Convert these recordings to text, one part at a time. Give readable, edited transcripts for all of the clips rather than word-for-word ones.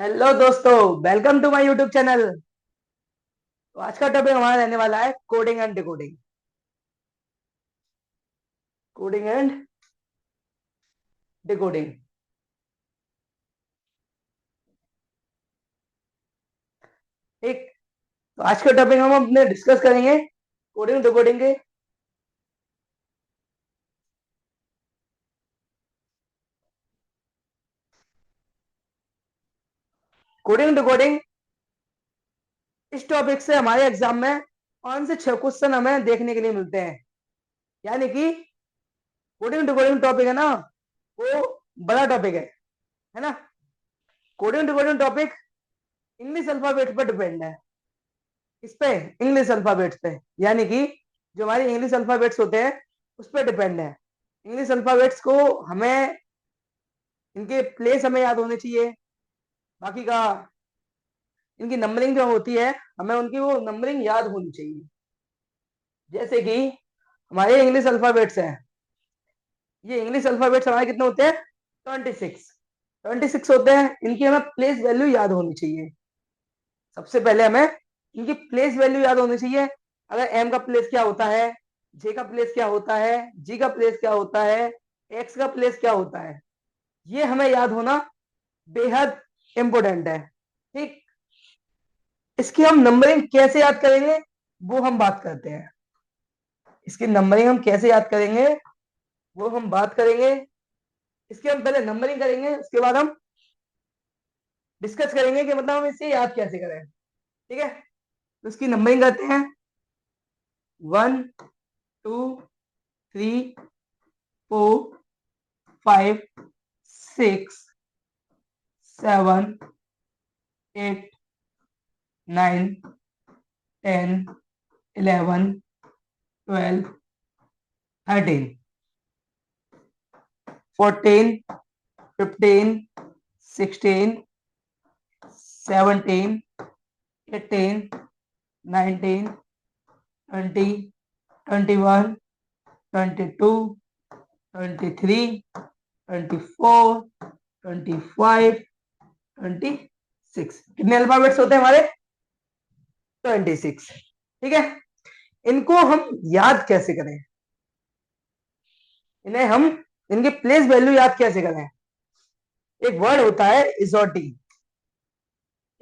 Hello दोस्तों, welcome to my YouTube channel. तो आज का टॉपिक हमारा रहने वाला है coding and decoding. Coding and decoding. ठीक। तो आज का टॉपिक हम अपने डिस्कस करेंगे कोडिंग डिकोडिंग के। कोडिंग डिकोडिंग इस टॉपिक से हमारे एग्जाम में 5 से 6 क्वेश्चन हमें देखने के लिए मिलते हैं। यानी कि कोडिंग डिकोडिंग टॉपिक है ना, वो बड़ा टॉपिक है ना। Coding decoding topic English alphabet पर डिपेंड है। इस पे इंग्लिश अल्फाबेट्स पे, यानी कि जो हमारे इंग्लिश अल्फाबेट्स होते हैं उस पर डिपेंड है। इंग्लिश अल्फाबेट्स को हमें, इनके प्लेस हमें याद होने चाहिए। बाकी का इनकी नंबरिंग जो होती है, हमें उनकी वो नंबरिंग याद होनी चाहिए। जैसे कि हमारे इंग्लिश अल्फाबेट्स हैं, ये इंग्लिश अल्फाबेट्स हमारे कितने होते हैं? 26 होते हैं। इनकी हमें प्लेस वैल्यू याद होनी चाहिए। सबसे पहले हमें इनकी प्लेस वैल्यू याद होनी चाहिए। अगर एम का प्लेस क्या होता है, जे का प्लेस क्या होता है, जी का प्लेस क्या होता है, एक्स का प्लेस क्या होता है, ये हमें याद होना बेहद इंपॉर्टेंट है। ठीक। इसकी हम नंबरिंग कैसे याद करेंगे, वो हम बात करते हैं। इसकी नंबरिंग हम कैसे याद करेंगे, वो हम बात करेंगे। इसकी हम पहले नंबरिंग करेंगे, उसके बाद हम डिस्कस करेंगे कि मतलब हम इसे याद कैसे करें। ठीक है। तो इसकी नंबरिंग करते हैं। 1 2 3 4 5 6 7 8 9 10 11 12 13 14 15 16 17 18 19 20 21 22 23 24 25 26। कितने अल्फाबेट्स होते हैं हमारे? 26। ठीक है। इनको हम याद कैसे करें, इन्हें हम, इनकी प्लेस वैल्यू याद कैसे करें? एक वर्ड होता है इजोटी।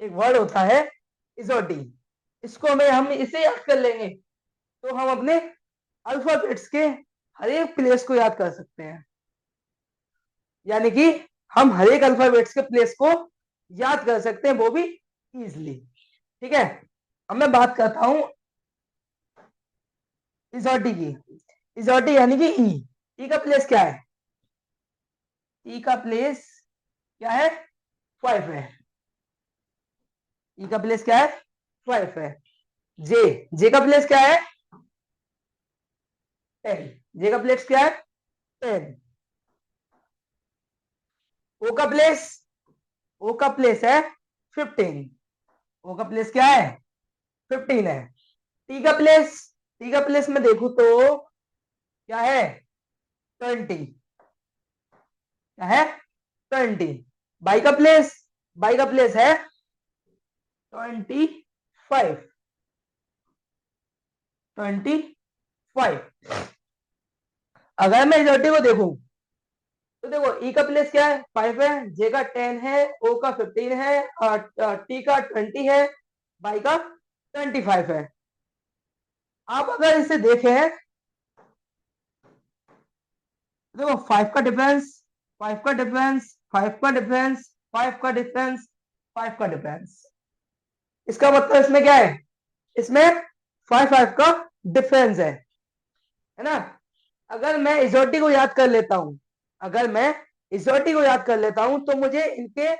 एक वर्ड होता है इजोटी। इसको हम इसे याद कर लेंगे तो हम अपने अल्फाबेट्स के हर एक प्लेस को याद कर सकते हैं। यानी कि हम हर एक अल्फाबेट्स के प्लेस को याद कर सकते हैं, वो भी इजिली। ठीक है। अब मैं बात करता हूं इजोटी की। इजोटी यानी कि ई। ई का प्लेस क्या है? ई का प्लेस क्या है? 5 है। ई का प्लेस क्या है? 5 है। जे, जे का प्लेस क्या है? 10। जे का प्लेस क्या है? 10। ओ का प्लेस, ओ का प्लेस है 15। ओ का प्लेस क्या है? 15 है। टी का प्लेस, टी का प्लेस में देखूं तो क्या है? 20। क्या है? 20। बाई का प्लेस, बाई का प्लेस है 25। 25। अगर मैं इजोटी को देखूं तो देखो, ई का प्लेस क्या है? 5 है, जे का 10 है, ओ का 15 है, और टी का 20 है, बाई का 25 है। आप अगर इसे देखें, देखो 5 का डिफरेंस, 5 का डिफरेंस, 5 का डिफरेंस, 5 का डिफरेंस, 5 का डिफरेंस। इसका मतलब इसमें क्या है? इसमें 5 का डिफरेंस है ना। अगर मैं इजोटी को याद कर लेता हूं, अगर मैं इजोटी को याद कर लेता हूं तो मुझे इनके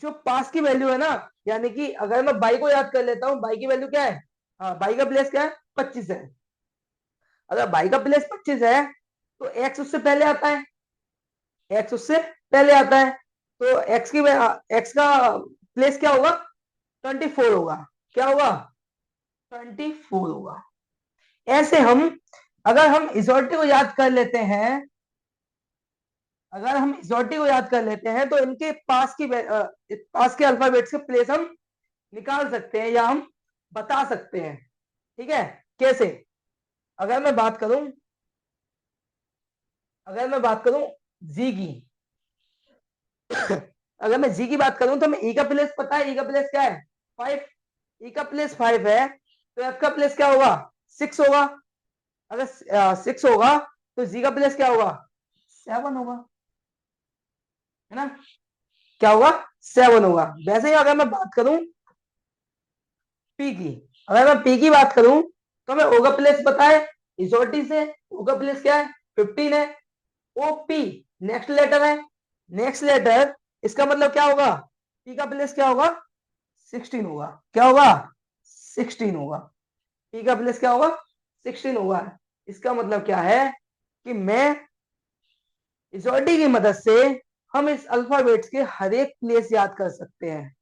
जो पास की वैल्यू है ना, यानी कि अगर मैं बाई को याद कर लेता हूं, बाई की वैल्यू क्या है? हाँ, बाई का प्लेस क्या है? 25 है। अगर बाई का प्लेस 25 है तो एक्स उससे पहले आता है। एक्स उससे पहले आता है, तो एक्स का प्लेस क्या होगा? 24 होगा। क्या होगा? 24 होगा। ऐसे हम, अगर हम इजोटी को याद कर लेते हैं, अगर हम इजोटी को याद कर लेते हैं तो इनके पास के अल्फाबेट्स के प्लेस हम निकाल सकते हैं या हम बता सकते हैं। ठीक है, कैसे? अगर मैं बात करूं अगर मैं बात करूं जी की अगर मैं जी की बात करूं तो मैं ई का प्लेस पता है, ई का प्लेस क्या है? 5। ई का प्लेस 5 है, तो एफ का प्लेस क्या होगा? 6 होगा। अगर 6 होगा तो जी का प्लेस क्या होगा? 7 होगा, है ना? क्या होगा? 7 होगा। वैसे ही अगर मैं बात करूं पी की, अगर मैं पी की बात करूं तो मैं ओ का प्लेस पता है, इसोटी से ओ का प्लेस क्या है? 15 है। ओ पी नेक्स्ट लेटर है, नेक्स्ट लेटर, इसका मतलब क्या होगा? पी का प्लेस क्या होगा? 16 होगा। क्या होगा? 16 होगा। पी का प्लेस क्या होगा? 16 होगा। इसका मतलब क्या है कि मैं इसोटी की मदद से हम इस अल्फाबेट्स के हर एक प्लेस याद कर सकते हैं।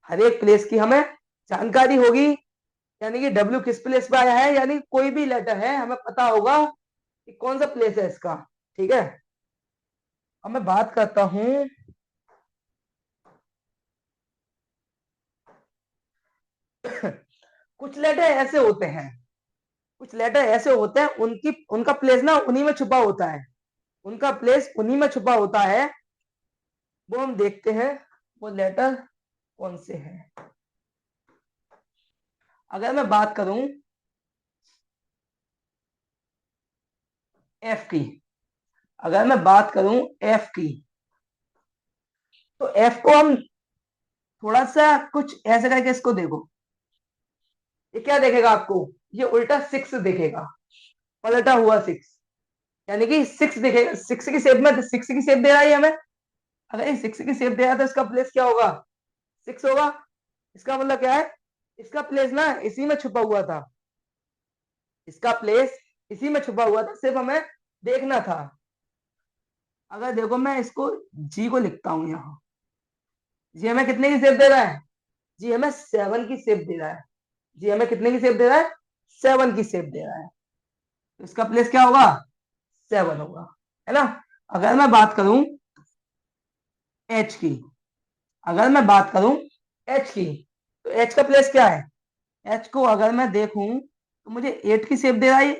हर एक प्लेस की हमें जानकारी होगी, यानी कि डब्ल्यू किस प्लेस पे आया है, यानी कोई भी लेटर है हमें पता होगा कि कौन सा प्लेस है इसका। ठीक है, अब मैं बात करता हूं कुछ लेटर ऐसे होते हैं, कुछ लेटर ऐसे होते हैं उनकी उनका प्लेस ना उन्हीं में छुपा होता है, उनका प्लेस उन्हीं में छुपा होता है। वो हम देखते हैं वो लेटर कौन से हैं। अगर मैं बात करूं एफ की, अगर मैं बात करूं एफ की, तो एफ को हम थोड़ा सा कुछ ऐसे करके इसको देखो, ये क्या देखेगा आपको? ये उल्टा 6 देखेगा, पलटा हुआ 6, यानी कि 6 देखेगा। 6 की शेप में, 6 की शेप दे रहा है हमें। अगर ये 6 की शेप दे रहा है तो इसका प्लेस क्या होगा? 6 होगा। इसका मतलब क्या है? इसका प्लेस ना इसी में छुपा हुआ था, इसका प्लेस इसी में छुपा हुआ था, सिर्फ हमें देखना था। अगर देखो मैं इसको जी को लिखता हूं यहाँ, जी हमें कितने की शेप दे रहा है? जी हमें 7 की शेप दे रहा है। जी हमें कितने की शेप दे रहा है? 7 की शेप दे रहा है। तो इसका प्लेस क्या होगा? 7 होगा, है ना? अगर मैं बात करूं एच की, अगर मैं बात करूं एच की, तो एच का प्लेस क्या है? एच को अगर मैं देखूं तो मुझे 8 की शेप दे रहा है।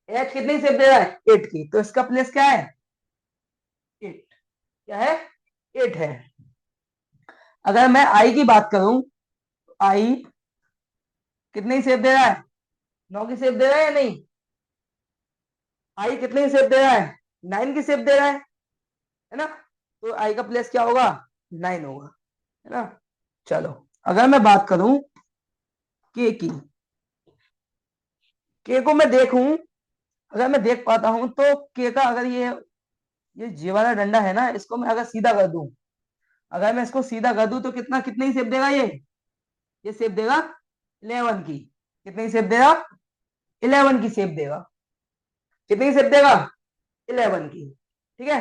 एच कितनी शेप दे रहा है? 8 की, तो इसका प्लेस क्या है? 8। क्या है? 8 है। अगर मैं आई की बात करूं, आई कितनी शेप दे रहा है? 9 की शेप दे रहा है या नहीं? आई कितनी शेप दे रहा है? 9 की शेप दे रहा है ना? तो आई का प्लेस क्या होगा? 9 होगा, है ना? चलो, अगर मैं बात करूं के की, के को मैं देखूं, अगर मैं देख पाता हूं तो के का अगर ये जी वाला डंडा है ना, इसको मैं अगर सीधा कर दूं, अगर मैं इसको सीधा कर दूं तो कितनी शेप देगा ये शेप देगा 11 की। कितनी शेप देगा? 11 की शेप देगा। कितनी शेप देगा? 11 की। ठीक है,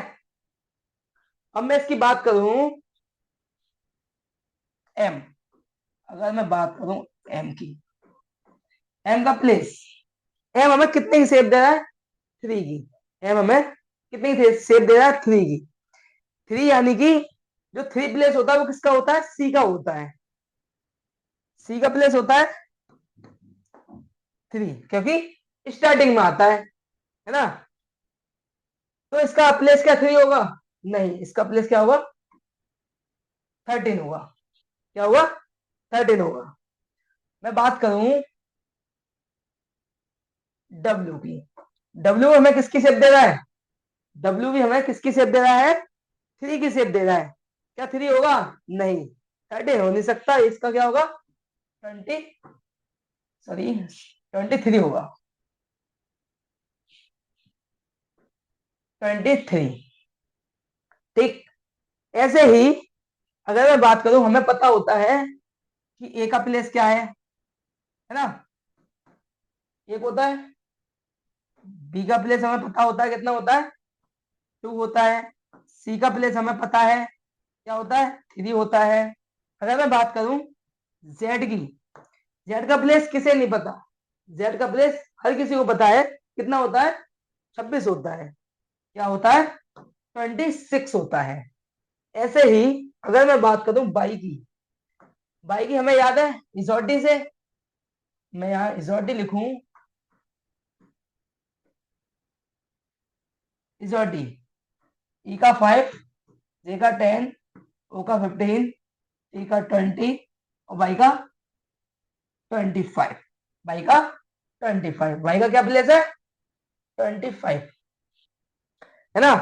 अब मैं इसकी बात करूं एम, अगर मैं बात करूं एम की, एम का प्लेस, एम हमें कितने की शेप दे रहा है? 3 की। एम हमें कितनी शेप दे रहा है? 3 की। 3 यानी कि जो 3 प्लेस होता है वो किसका होता है? सी का होता है। सी का प्लेस होता है 3, क्योंकि स्टार्टिंग में आता है ना? तो इसका प्लेस क्या 3 होगा? नहीं, इसका प्लेस क्या होगा? 13 होगा। क्या होगा? 13 होगा। मैं बात करूं डब्ल्यू की, डब्ल्यू हमें किसकी शेप दे रहा है? डब्ल्यू भी हमें किसकी शेप दे रहा है? 3 की शेप दे रहा है। क्या 3 होगा? नहीं, 13 हो नहीं सकता। इसका क्या होगा? 20, सॉरी 23 होगा। 23। ठीक, ऐसे ही अगर मैं बात करूं, हमें पता होता है कि ए का प्लेस क्या है ना? एक होता है। बी का प्लेस हमें पता होता है कितना होता है? 2 होता है। सी का प्लेस हमें पता है क्या होता है? 3 होता है। अगर मैं बात करूं जेड की, जेड का प्लेस किसे नहीं पता? जेड का प्लेस हर किसी को पता है, कितना होता है? 26 होता है। क्या होता है, 26 होता है। ऐसे ही अगर मैं बात करूं बाई की, बाई की हमें याद है इजोटी से, मैं यहाँ इजोटी लिखूं, इजोटी, ई का 5, जे का 10, ओ का 15, टी का 20 और बाई का 25, बाई का 25, बाई का क्या प्लेस है, 25, है ना।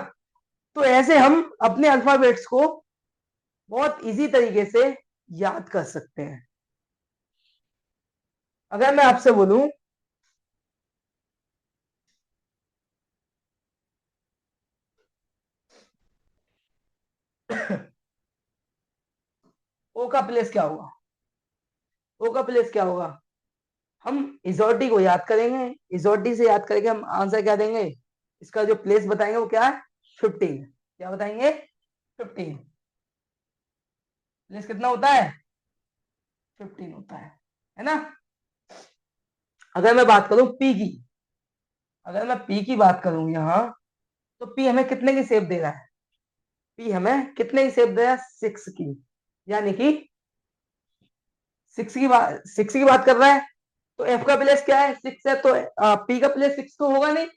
तो ऐसे हम अपने अल्फाबेट्स को बहुत इजी तरीके से याद कर सकते हैं। अगर मैं आपसे बोलूं ओ का प्लेस क्या होगा, ओ का प्लेस क्या होगा, हम इजोटी को याद करेंगे, इजोटी से याद करके हम आंसर क्या देंगे, इसका जो प्लेस बताएंगे वो क्या है, 15, क्या बताएंगे, 15, प्लेस कितना होता है, 15 होता है ना। अगर मैं बात करूं पी की, अगर मैं पी की बात करूं यहाँ, तो पी हमें कितने की शेप दे रहा है, पी हमें कितने की शेप दे रहा है, 6 की, यानी कि 6 की बात कर रहा है। तो एफ का प्लेस क्या है, 6 है, तो पी का प्लेस 6 तो होगा नहीं,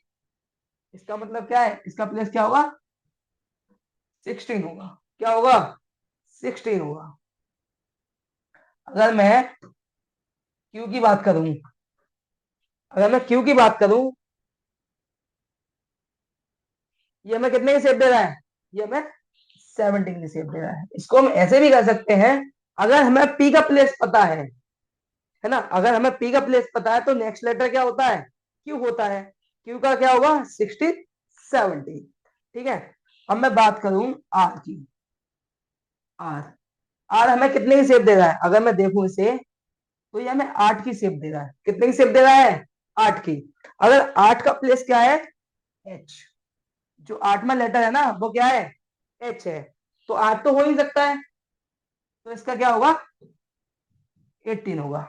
इसका मतलब क्या है, इसका प्लेस क्या होगा, 16 होगा, क्या होगा, 16 होगा। अगर मैं क्यू की बात करूं, अगर मैं क्यू की बात करूं, ये हमें कितने की शेप दे रहा है, ये हमें 17 की शेप दे रहा है। इसको हम ऐसे भी कर सकते हैं, अगर हमें पी का प्लेस पता है ना, अगर हमें पी का प्लेस पता है तो नेक्स्ट लेटर क्या होता है, क्यू होता है, क्यू का क्या होगा, 16, 17, ठीक है। अब मैं बात करूं आर की, आर, आर हमें कितने की शेप दे रहा है, अगर मैं देखूं इसे, तो ये हमें 8 की शेप दे रहा है, कितने की शेप दे रहा है, 8 की। अगर 8 का प्लेस क्या है, एच, जो 8वां लेटर है ना वो क्या है, एच है, तो 8 तो हो ही सकता है, तो इसका क्या होगा, 18 होगा।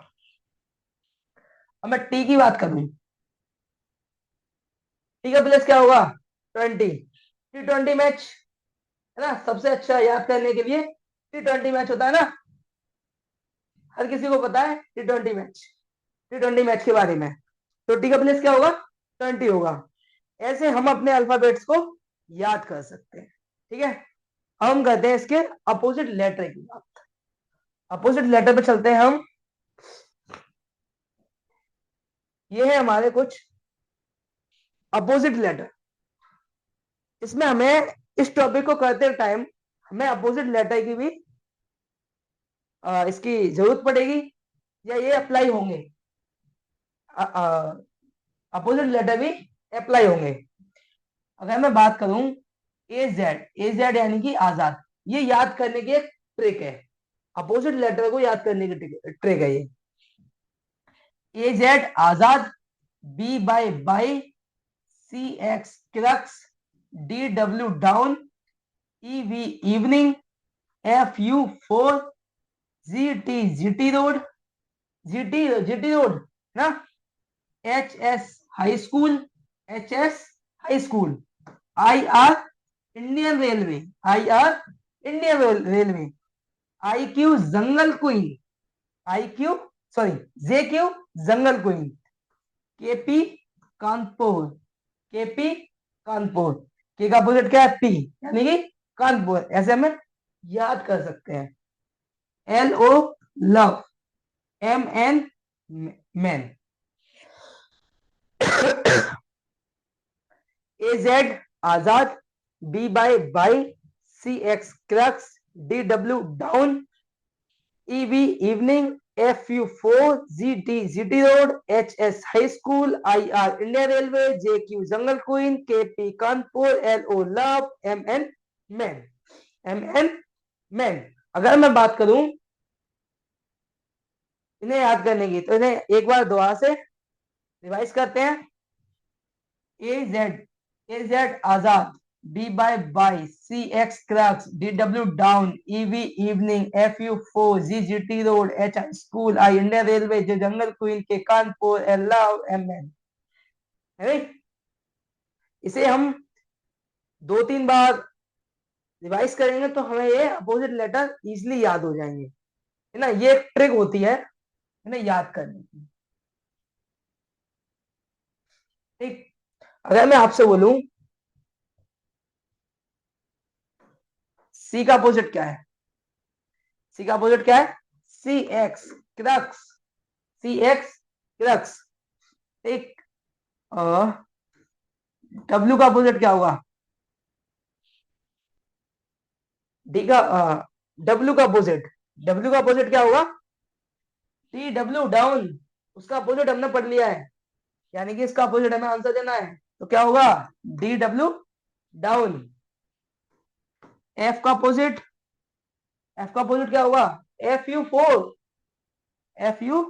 अब मैं टी की बात करूं, टी का प्लेस क्या होगा, 20, T20 मैच, है ना, सबसे अच्छा याद करने के लिए T20 मैच होता है ना, हर किसी को पता है T20 मैच, T20 मैच के बारे में। तो टी का प्लेस क्या होगा, 20 होगा। ऐसे हम अपने अल्फाबेट्स को याद कर सकते हैं, ठीक है। अब हम करते हैं इसके अपोजिट लेटर की बात, अपोजिट लेटर पे चलते हैं हम। ये है हमारे कुछ अपोजिट लेटर, इसमें हमें इस टॉपिक को करते टाइम हमें अपोजिट लेटर की भी इसकी जरूरत पड़ेगी, या ये अप्लाई होंगे, अपोजिट लेटर भी अप्लाई होंगे। अगर मैं बात करूं ए जेड यानी कि आजाद, ये याद करने की एक ट्रिक है, अपोजिट लेटर को याद करने की ट्रिक है ये। A Z Azad, B Y bye, C X crux, D W down, E V evening, F U four, G T road, G T road ना, H S high school, H S high school, I R Indian railway, I R Indian railway, I Q jungle queen, I Q sorry J Q jungle queen, KP Kanpur, KP Kanpur, K का opposite क्या है, P, यानी कि कानपुर, ऐसे हमें याद कर सकते हैं। L O love, M N man, A Z Azad, B Y bye, C X crux, D W down, E V evening, F U four, G T road, H S high school, I R India railway, J Q jungle queen, K P Kanpur, L O love, M N man, M N man. अगर मैं बात करूं इन्हें याद करने की, तो इन्हें एक बार दोबारा से रिवाइज करते हैं। A Z Azad, B Y bye, C X crux, D W down, E V evening, F U four, G T road, H I school, I India railway, J jungle queen, K Kanpur, L love, M N, है नहीं? इसे हम 2-3 बार revise करेंगे तो हमें ये opposite letter easily याद हो जाएंगे, है ना। ये एक ट्रिक होती है ना याद करने की। ठीक, अगर मैं आपसे बोलूं सी का अपोजिट क्या है, सी का अपोजिट क्या है, सी एक्स, क्रक्स, सी एक्स क्रक्स। ठीक, डब्ल्यू का अपोजिट क्या होगा, डी का, डब्ल्यू का अपोजिट, डब्ल्यू का अपोजिट क्या होगा, टी डब्ल्यू डाउन। उसका अपोजिट हमने पढ़ लिया है, यानी कि इसका अपोजिट हमें आंसर देना है, तो क्या होगा, डी डब्ल्यू डाउन। एफ का अपोजिट, एफ का अपोजिट क्या होगा, F U four, F U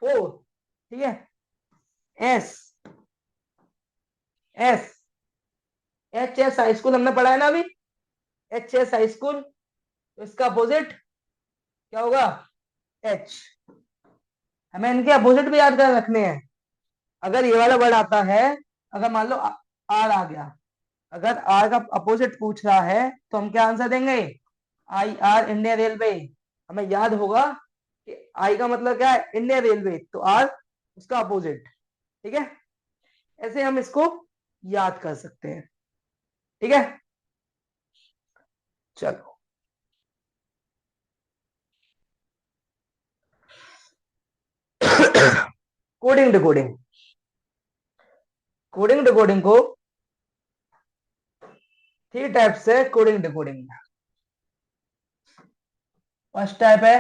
four. ठीक है, S, S, H S high school हमने पढ़ा है ना अभी, एच एस हाई स्कूल, तो इसका अपोजिट क्या होगा, एच। हमें इनके अपोजिट भी याद कर रखने हैं। अगर ये वाला वर्ड आता है, अगर मान लो आर आ गया, अगर आर का अपोजिट पूछ रहा है तो हम क्या आंसर देंगे, आई आर, इंडियन रेलवे। हमें याद होगा कि आई का मतलब क्या है, इंडियन रेलवे, तो आर उसका अपोजिट। ठीक है, ऐसे हम इसको याद कर सकते हैं। ठीक है, चलो। कोडिंग डिकोडिंग, कोडिंग डिकोडिंग को 3 टाइप से कोडिंग डिकोडिंग। फर्स्ट टाइप है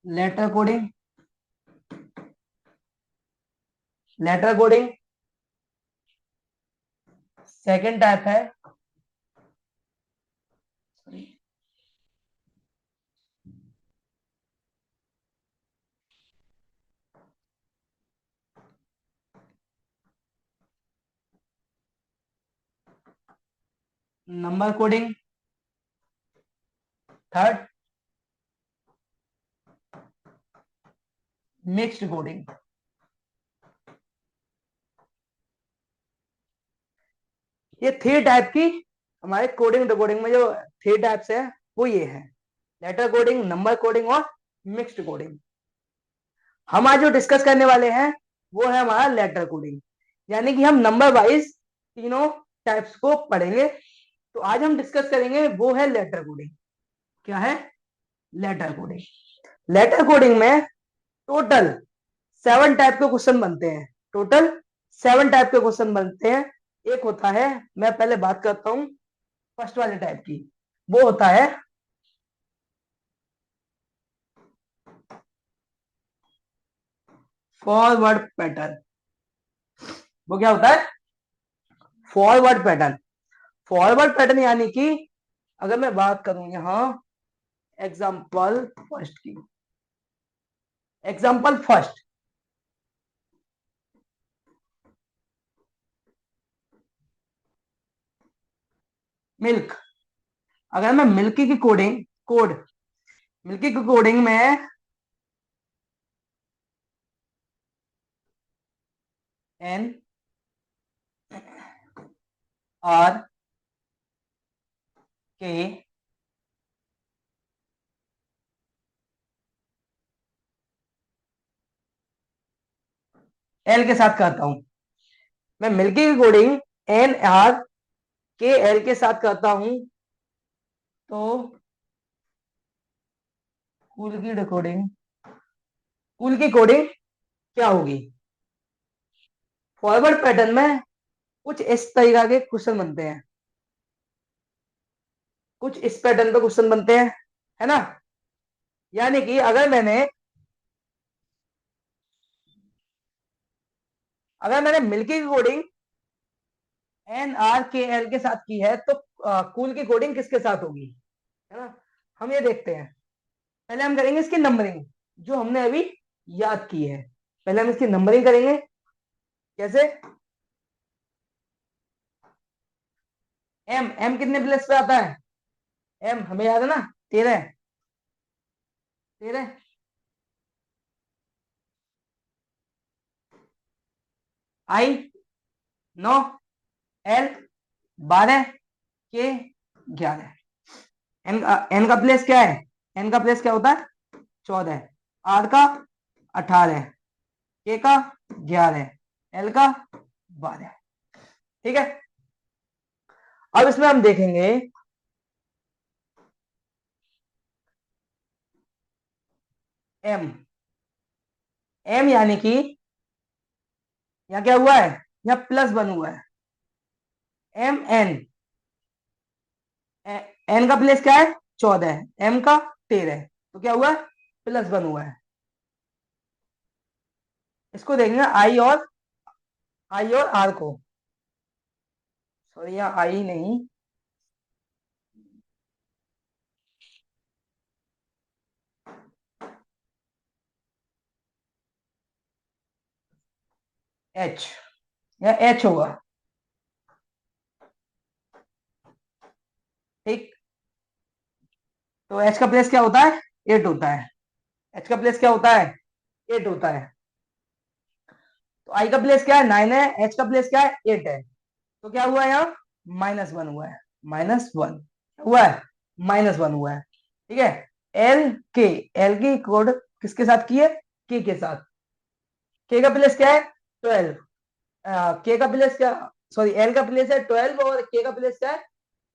letter coding, letter coding. Second type है number coding. Third mixed coding. ये 3 टाइप की हमारे कोडिंग डिकोडिंग में जो 3 टाइप्स है वो ये है, लेटर कोडिंग, नंबर कोडिंग और मिक्स्ड कोडिंग। हम आज जो डिस्कस करने वाले हैं वो है हमारा लेटर कोडिंग, यानी कि हम नंबर वाइज तीनों टाइप्स को पढ़ेंगे। तो आज हम डिस्कस करेंगे वो है लेटर कोडिंग। क्या है, लेटर कोडिंग। लेटर कोडिंग में टोटल 7 टाइप के क्वेश्चन बनते हैं, टोटल 7 टाइप के क्वेश्चन बनते हैं। एक होता है, मैं पहले बात करता हूं फर्स्ट वाले टाइप की, वो होता है फॉरवर्ड पैटर्न। वो क्या होता है, फॉरवर्ड पैटर्न। फॉरवर्ड पैटर्न यानी कि अगर मैं बात करूं यहां एग्जाम्पल फर्स्ट की, एग्जाम्पल फर्स्ट, मिल्क। अगर मैं मिल्की की कोडिंग, कोड, मिल्की की कोडिंग में एन आर के एल के साथ करता हूं, मैं मिल्की की कोडिंग एन आर के एल के साथ करता हूं, तो कुल की डिकोडिंग, कुल की कोडिंग क्या होगी। फॉरवर्ड पैटर्न में कुछ इस तरीका के क्वेश्चन बनते हैं, कुछ इस पैटर्न पे क्वेश्चन बनते हैं, है ना। यानी कि अगर मैंने मिल्की की कोडिंग एन आर के एल के साथ की है तो कूल की कोडिंग किसके साथ होगी, है ना। हम ये देखते हैं, पहले हम करेंगे इसकी नंबरिंग जो हमने अभी याद की है। पहले हम इसकी नंबरिंग करेंगे, कैसे, एम, एम कितने प्लेस पे आता है, एम हमें याद है ना, 13, 13। आई 9, एल 12, के 11। एन का प्लेस क्या है? एन का प्लेस क्या होता है? 14, आर का 18, के का 11, एल का 12। ठीक है, अब इसमें हम देखेंगे एम। एम यानी कि यहाँ क्या हुआ है? यहाँ प्लस वन हुआ है। एम एन, एन का प्लेस क्या है? 14, एम का 13, तो क्या हुआ? प्लस वन हुआ है। इसको देखेंगे आई और आर को। सॉरी, यहाँ आई नहीं, एच, या एच होगा। ठीक, तो एच का प्लेस क्या होता है? 8 होता है। एच का प्लेस क्या होता है? 8 होता है। तो आई का प्लेस क्या है? 9 है, एच का प्लेस क्या है? 8 है। तो क्या हुआ यहाँ? माइनस वन हुआ है। माइनस वन हुआ है, माइनस वन हुआ है। ठीक है, एल के, एल की कोड किसके साथ की है? के साथ। के का प्लेस क्या है? 12। के का प्लेस क्या, सॉरी, एल का प्लेस है 12 और के का प्लेस क्या है?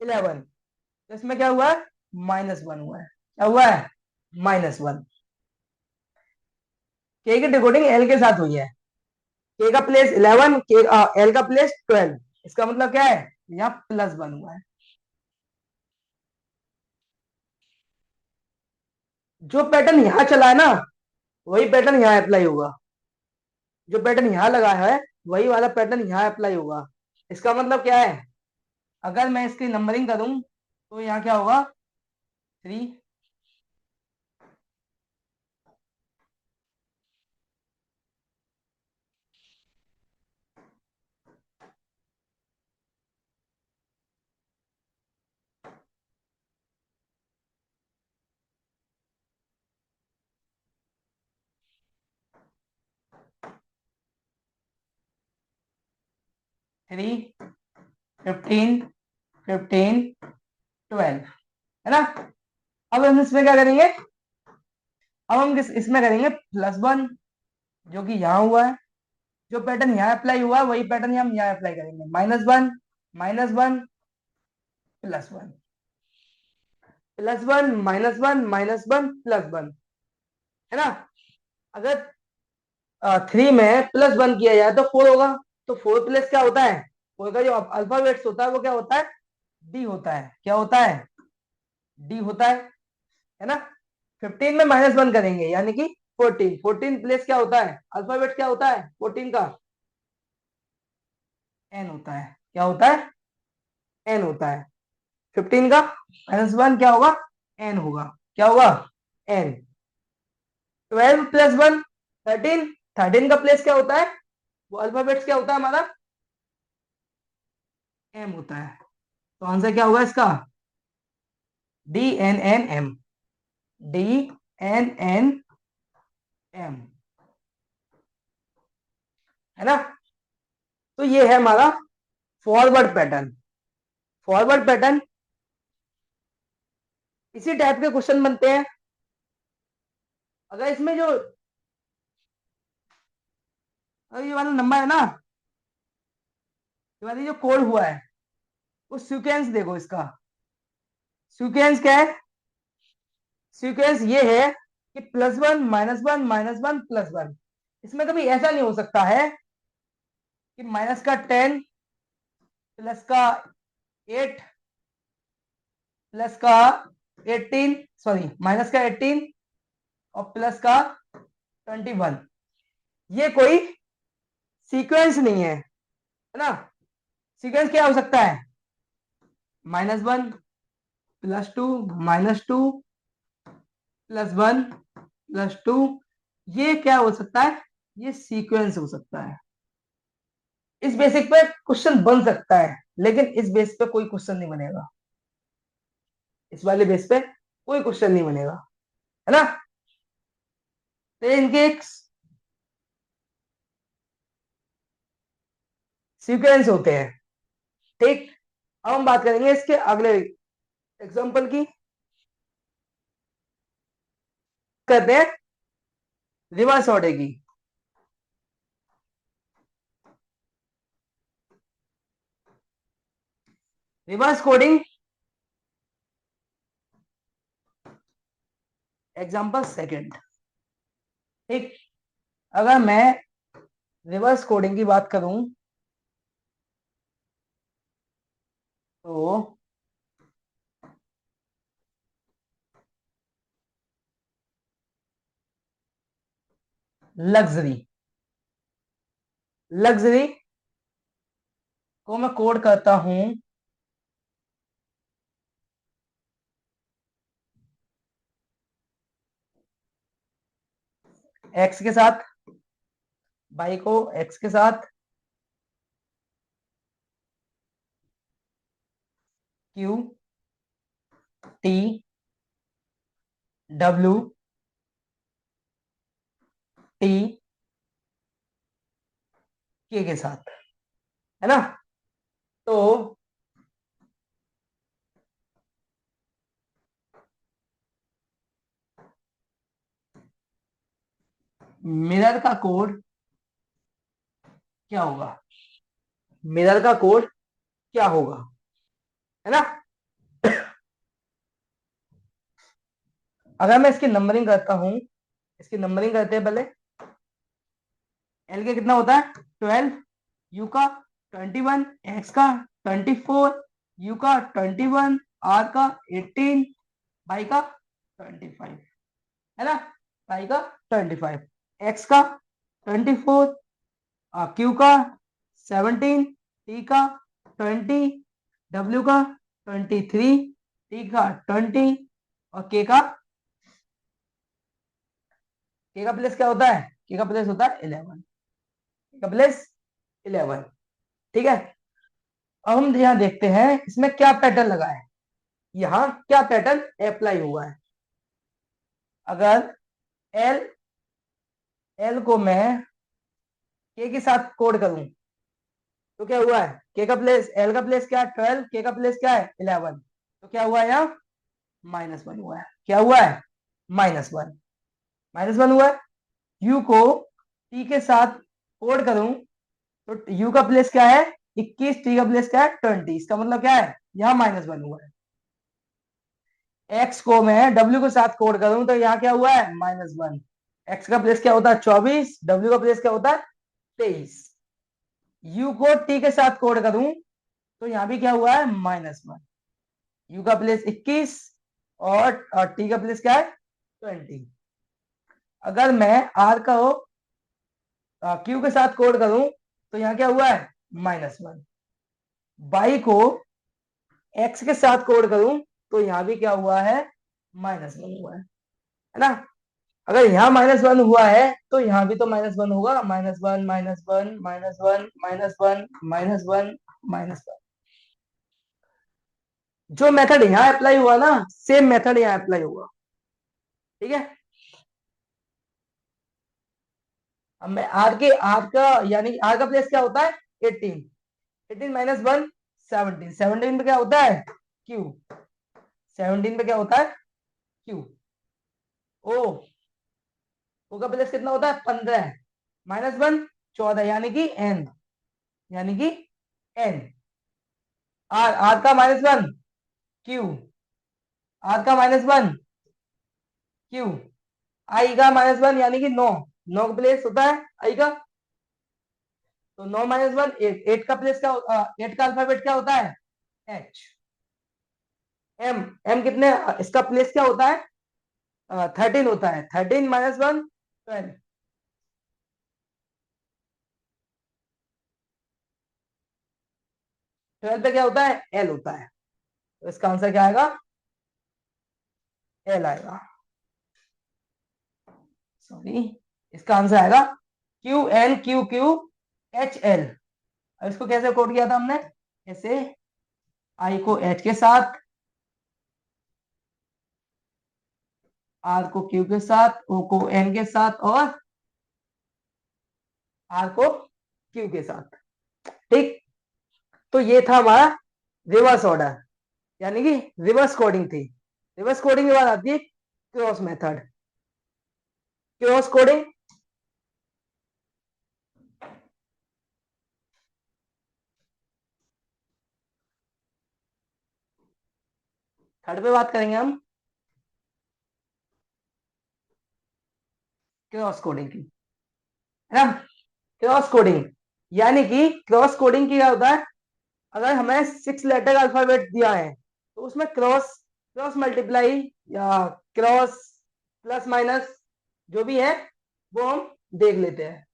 11। तो इसमें क्या हुआ है? माइनस वन हुआ है। क्या हुआ है? Minus one. के की डिकोडिंग एल के साथ हुई है। के का प्लेस 11, के एल का प्लेस 12। इसका मतलब क्या है? यहाँ प्लस वन हुआ है। जो पैटर्न यहां चला है ना, वही पैटर्न यहाँ अप्लाई होगा। जो पैटर्न यहाँ लगा है, वही वाला पैटर्न यहाँ अप्लाई होगा। इसका मतलब क्या है? अगर मैं इसकी नंबरिंग करूं तो यहाँ क्या होगा? 3, 3, 15, 15, 12, है ना? अब हम इसमें क्या करेंगे? अब हम इसमें करेंगे प्लस वन, जो कि यहाँ हुआ है। जो पैटर्न यहाँ अप्लाई हुआ है, वही पैटर्न हम यहाँ अप्लाई करेंगे। Minus one, minus one, plus one, plus one, minus one, minus one, plus one, है ना? अगर 3 में प्लस वन किया जाए तो 4 होगा। तो 4 प्लस क्या होता है? 4 का जो अल्फाबेट्स होता है वो क्या होता है? डी होता है। क्या होता है? डी होता है ना? 15 में माइनस वन करेंगे यानी कि 14। 14 प्लस क्या होता है? अल्फाबेट क्या होता है 14 का? एन होता है। क्या होता है? एन होता है। 15 का माइनस वन क्या होगा? एन होगा। क्या होगा? एन। 12 plus one 13। 13 का प्लेस क्या होता है? वो अल्फाबेट्स क्या होता है हमारा? एम होता है। तो आंसर क्या होगा इसका? D N N M. D N N M, है ना? तो ये है हमारा फॉरवर्ड पैटर्न। फॉरवर्ड पैटर्न इसी टाइप के क्वेश्चन बनते हैं। अगर इसमें जो अगर ये वाला नंबर है ना, ये वाली जो कोड हुआ है, वो सीक्वेंस देखो इसका। सीक्वेंस क्या है? सीक्वेंस ये है कि plus one, minus one, minus one, plus one. इसमें कभी ऐसा नहीं हो सकता है कि माइनस का 10, प्लस का 8, प्लस का 18, सॉरी, माइनस का 18 और प्लस का 21। ये कोई सीक्वेंस नहीं है ना? सीक्वेंस क्या हो सकता है? Minus one, plus two, minus two, plus one, plus two. ये क्या हो सकता है? ये सीक्वेंस हो सकता है। इस बेसिक पे क्वेश्चन बन सकता है, लेकिन इस बेस पे कोई क्वेश्चन नहीं बनेगा। इस वाले बेस पे कोई क्वेश्चन नहीं बनेगा, है ना? तो इनके एक सीक्वेंस होते हैं। ठीक, अब हम बात करेंगे इसके अगले एग्जांपल की। करते हैं रिवर्स ऑर्डर की। Reverse coding example second. ठीक, अगर मैं रिवर्स कोडिंग की बात करूं तो लग्जरी, लग्जरी को मैं कोड करता हूं एक्स के साथ, बाई को एक्स के साथ, क्यू टी डब्ल्यू टी के साथ, है ना। तो मिरर का कोड क्या होगा, मिरर का कोड क्या होगा, है ना। अगर मैं इसकी नंबरिंग करता हूं, इसकी नंबरिंग करते हैं पहले। एल का कितना होता है 12, यू का 21, एक्स का 24, यू का 21, आर का 18, बाई का 25, है ना। बाई का 25, एक्स का 24, क्यू का 17, टी का 20, डब्ल्यू का 23, टी का 20 और के का प्लेस क्या होता है, के का प्लेस होता है 11, के का प्लेस 11। ठीक है, अब हम यहाँ देखते हैं इसमें क्या पैटर्न लगा है, यहाँ क्या पैटर्न अप्लाई हुआ है। अगर एल एल को मैं के के साथ कोड करूं तो क्या हुआ है, के का प्लेस, एल का प्लेस क्या है 12, के का प्लेस क्या है 11, तो क्या हुआ है यहाँ -1 हुआ है। क्या हुआ है -1, -1 हुआ है। यू को टी के साथ कोड करूं तो यू का प्लेस क्या है 21, टी का प्लेस क्या है 20, इसका मतलब क्या है यहाँ -1 हुआ है। एक्स को मैं डब्ल्यू के साथ कोड करूं तो यहाँ क्या हुआ है -1। एक्स का प्लेस क्या होता है 24, डब्ल्यू का प्लेस क्या होता है 23। यू को टी के साथ कोड करूं तो यहाँ भी क्या हुआ है -1। यू का प्लेस 21 और टी का प्लेस क्या है 20। अगर मैं आर का क्यू के साथ कोड करूं तो यहाँ क्या हुआ है -1। बाई को एक्स के साथ कोड करूं तो यहाँ भी क्या हुआ है -1 हुआ है ना। अगर यहाँ -1 हुआ है तो यहाँ भी तो -1 होगा, -1 -1 -1 -1 -1 -1। जो मेथड यहाँ अप्लाई हुआ ना सेम मेथड यहाँ अप्लाई होगा। ठीक है, अब मैं आर का यानी आर का प्लेस क्या होता है 18, 18 -1 17, 17 पे क्या होता है क्यू, 17 पे क्या होता है क्यू। ओ ओ का प्लेस कितना होता है 15, -1 14 यानी कि एन, यानी कि एन। आर का -1 क्यू, आर का -1 क्यू, आई का -1 यानी कि 9, 9 का प्लेस होता है आई का, तो 9 -1 8, 8 का प्लेस क्या, 8 का अल्फाबेट क्या होता है एच। एम, एम कितने, इसका प्लेस क्या होता है 13 होता है, 13 -1 12। 12 पे क्या होता है एल होता है, तो इसका आंसर क्या आएगा एल आएगा, सॉरी इसका आंसर आएगा Q L Q Q H L. अब इसको कैसे कोड किया था हमने, ऐसे आई को एच के साथ, आर को क्यू के साथ, ओ को एन के साथ और आर को क्यू के साथ। ठीक। तो ये था हमारा रिवर्स ऑर्डर, यानी कि रिवर्स कोडिंग थी। रिवर्स कोडिंग के बाद आती है cross method. Cross coding, third पे बात करेंगे हम क्रॉस कोडिंग की, है ना। क्रॉस कोडिंग यानी कि क्रॉस कोडिंग की क्या होता है, अगर हमें 6 लेटर अल्फाबेट दिया है तो उसमें क्रॉस, क्रॉस मल्टीप्लाई या क्रॉस प्लस माइनस जो भी है वो हम देख लेते हैं।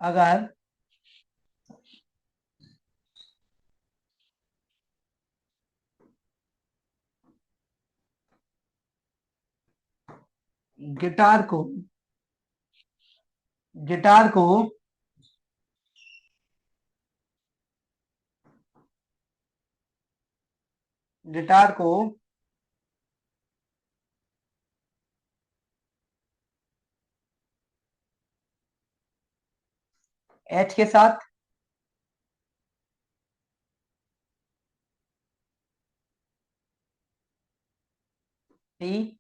अगर गिटार को गिटार को गिटार को एच के साथ, टी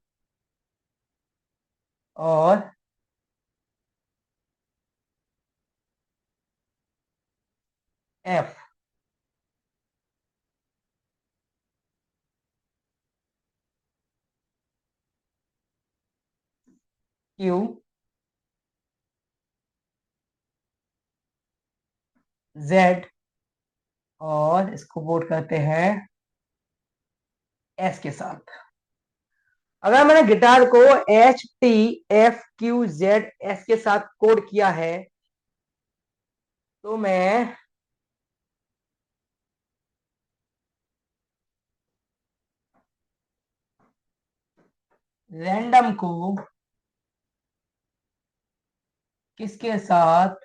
और एफ, क्यू, जेड और इसको वोट करते हैं एस के साथ। अगर मैंने गिटार को H T F Q Z S के साथ कोड किया है तो मैं रैंडम को किसके साथ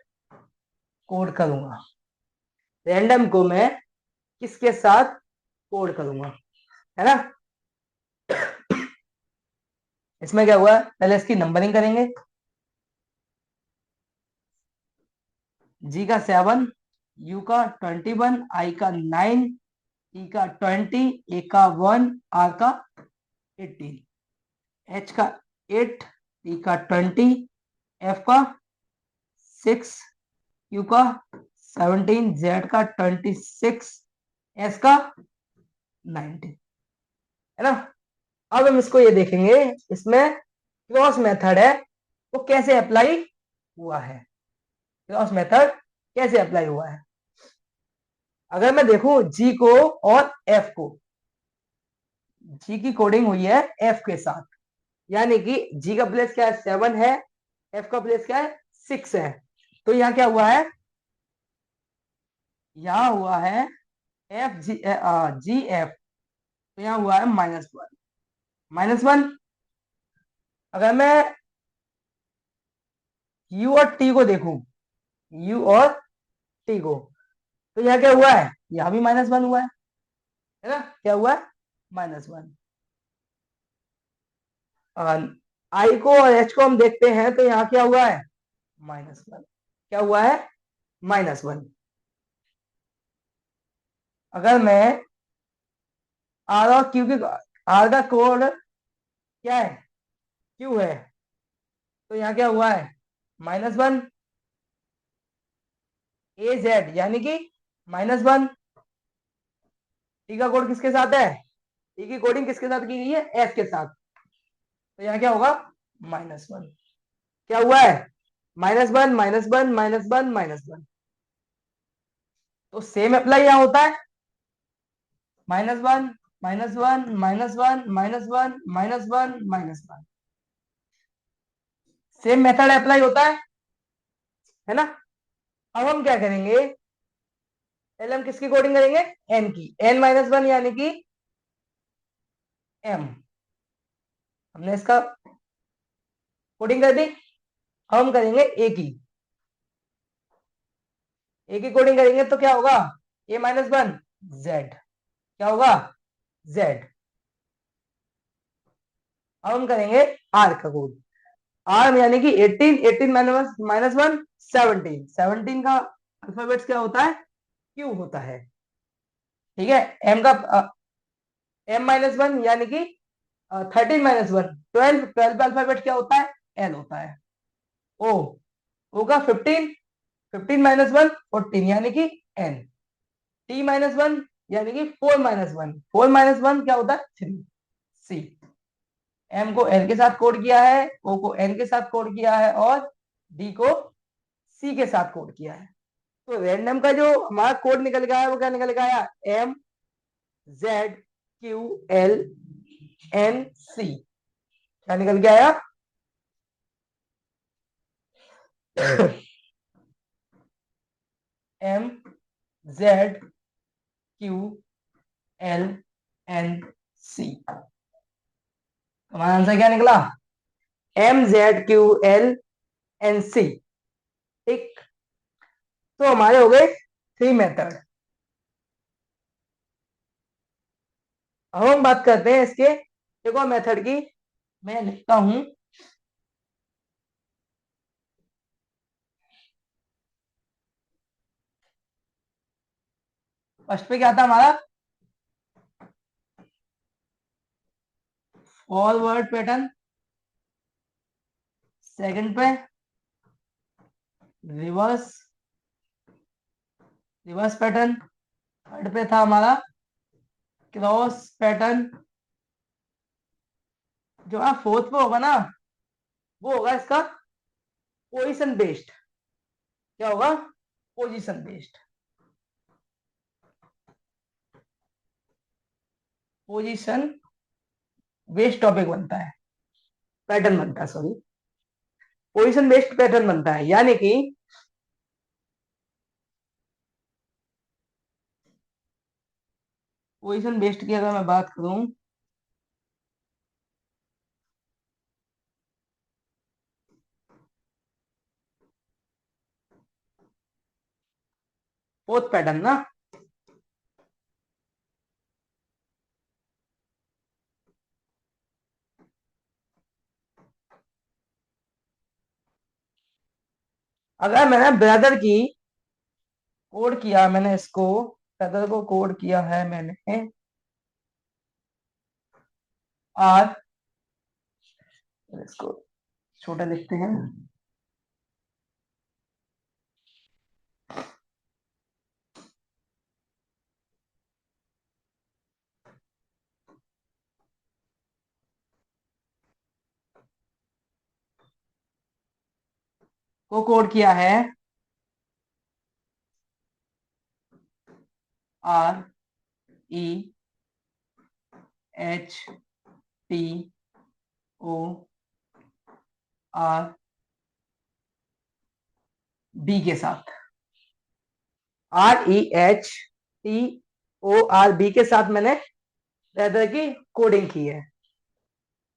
कोड करूंगा, रैंडम को मैं किसके साथ कोड करूंगा, है ना। इसमें क्या हुआ, पहले इसकी नंबरिंग करेंगे। जी का 7, यू का 21, आई का 9, ई का 20, ए का 1, आर का 18, एच का 8, टी का 20, एफ का 6, क्यू का 17, जेड का 26, एस का 19, है ना। अब हम इसको ये देखेंगे, इसमें क्रॉस मेथड है वो कैसे अप्लाई हुआ है, क्रॉस मेथड कैसे अप्लाई हुआ है। अगर मैं देखूं जी को और एफ को, जी की कोडिंग हुई है एफ के साथ, यानी कि जी का प्लेस क्या है 7 है, एफ का प्लेस क्या है 6 है। तो यहां क्या हुआ है, यहां हुआ है एफ जी, जी एफ, तो यहां हुआ है -1, -1। अगर मैं यू और टी को देखूं, यू और टी को, तो यहाँ क्या हुआ है, यहाँ भी -1 हुआ है ना, क्या हुआ है -1। आई को और एच को हम देखते हैं तो यहाँ क्या हुआ है -1, क्या हुआ है -1। अगर मैं आर और क्यू की, आर का कोड क्या है क्यू है, तो यहाँ क्या हुआ है -1, ए जेड यानी कि -1। टी का कोड किसके साथ है, टी की कोडिंग किसके साथ की गई है एस के साथ, तो यहाँ क्या होगा -1, क्या हुआ है -1, -1, -1, -1। तो सेम अप्लाई यहाँ होता है, -1, -1, -1, -1, -1, -1, सेम मेथड अप्लाई होता है ना। अब हम क्या करेंगे, पहले हम किसकी कोडिंग करेंगे, एन की, n-1 यानी कि m, हमने इसका कोडिंग कर दी। हम करेंगे ए की कोडिंग करेंगे तो क्या होगा, A-1 Z, क्या होगा, Z। अब हम करेंगे आर का कोड। आर यानी कि 18, 18 माइनस 1 17, 17 का अल्फाबेट्स क्या होता है, क्यू होता है। ठीक है, एम का M-1 यानी कि 13-1 12, 12 का अल्फाबेट क्या होता है, एल होता है। ओ का 15, 15-1 14 यानी कि एन। T-1 यानी कि 4-1, 4-1 क्या होता है, 3, सी। एम को एल के साथ कोड किया है, ओ को एन के साथ कोड किया है, और डी को सी के साथ कोड किया है। तो रैंडम का जो हमारा कोड निकल गया है वो क्या निकल गया, MZQLNC, क्या निकल के आया MZQLNC। हमारा आंसर क्या निकला, MZQLNC। ठीक, तो हमारे हो गए 3 मेथड। अब हम बात करते हैं इसके देखो मेथड की। मैं लिखता हूं, फर्स्ट पे क्या था हमारा, फॉरवर्ड पैटर्न, सेकंड पे रिवर्स रिवर्स पैटर्न, थर्ड पे था हमारा क्रॉस पैटर्न, जो है फोर्थ पे होगा ना वो होगा इसका पोजीशन बेस्ड। क्या होगा, position based, position based topic बनता है, पैटर्न बनता है, सॉरी, पोजीशन बेस्ड पैटर्न बनता है। यानी कि पोजीशन बेस्ड की अगर मैं बात करूं, फोर्थ पैटर्न ना, अगर मैंने ब्रदर की कोड किया, मैंने इसको ब्रदर को कोड किया है मैंने आर, इसको छोटा लिखते हैं, को कोड किया है REHTORB के साथ, REHTORB के साथ मैंने ब्रदर की कोडिंग की है।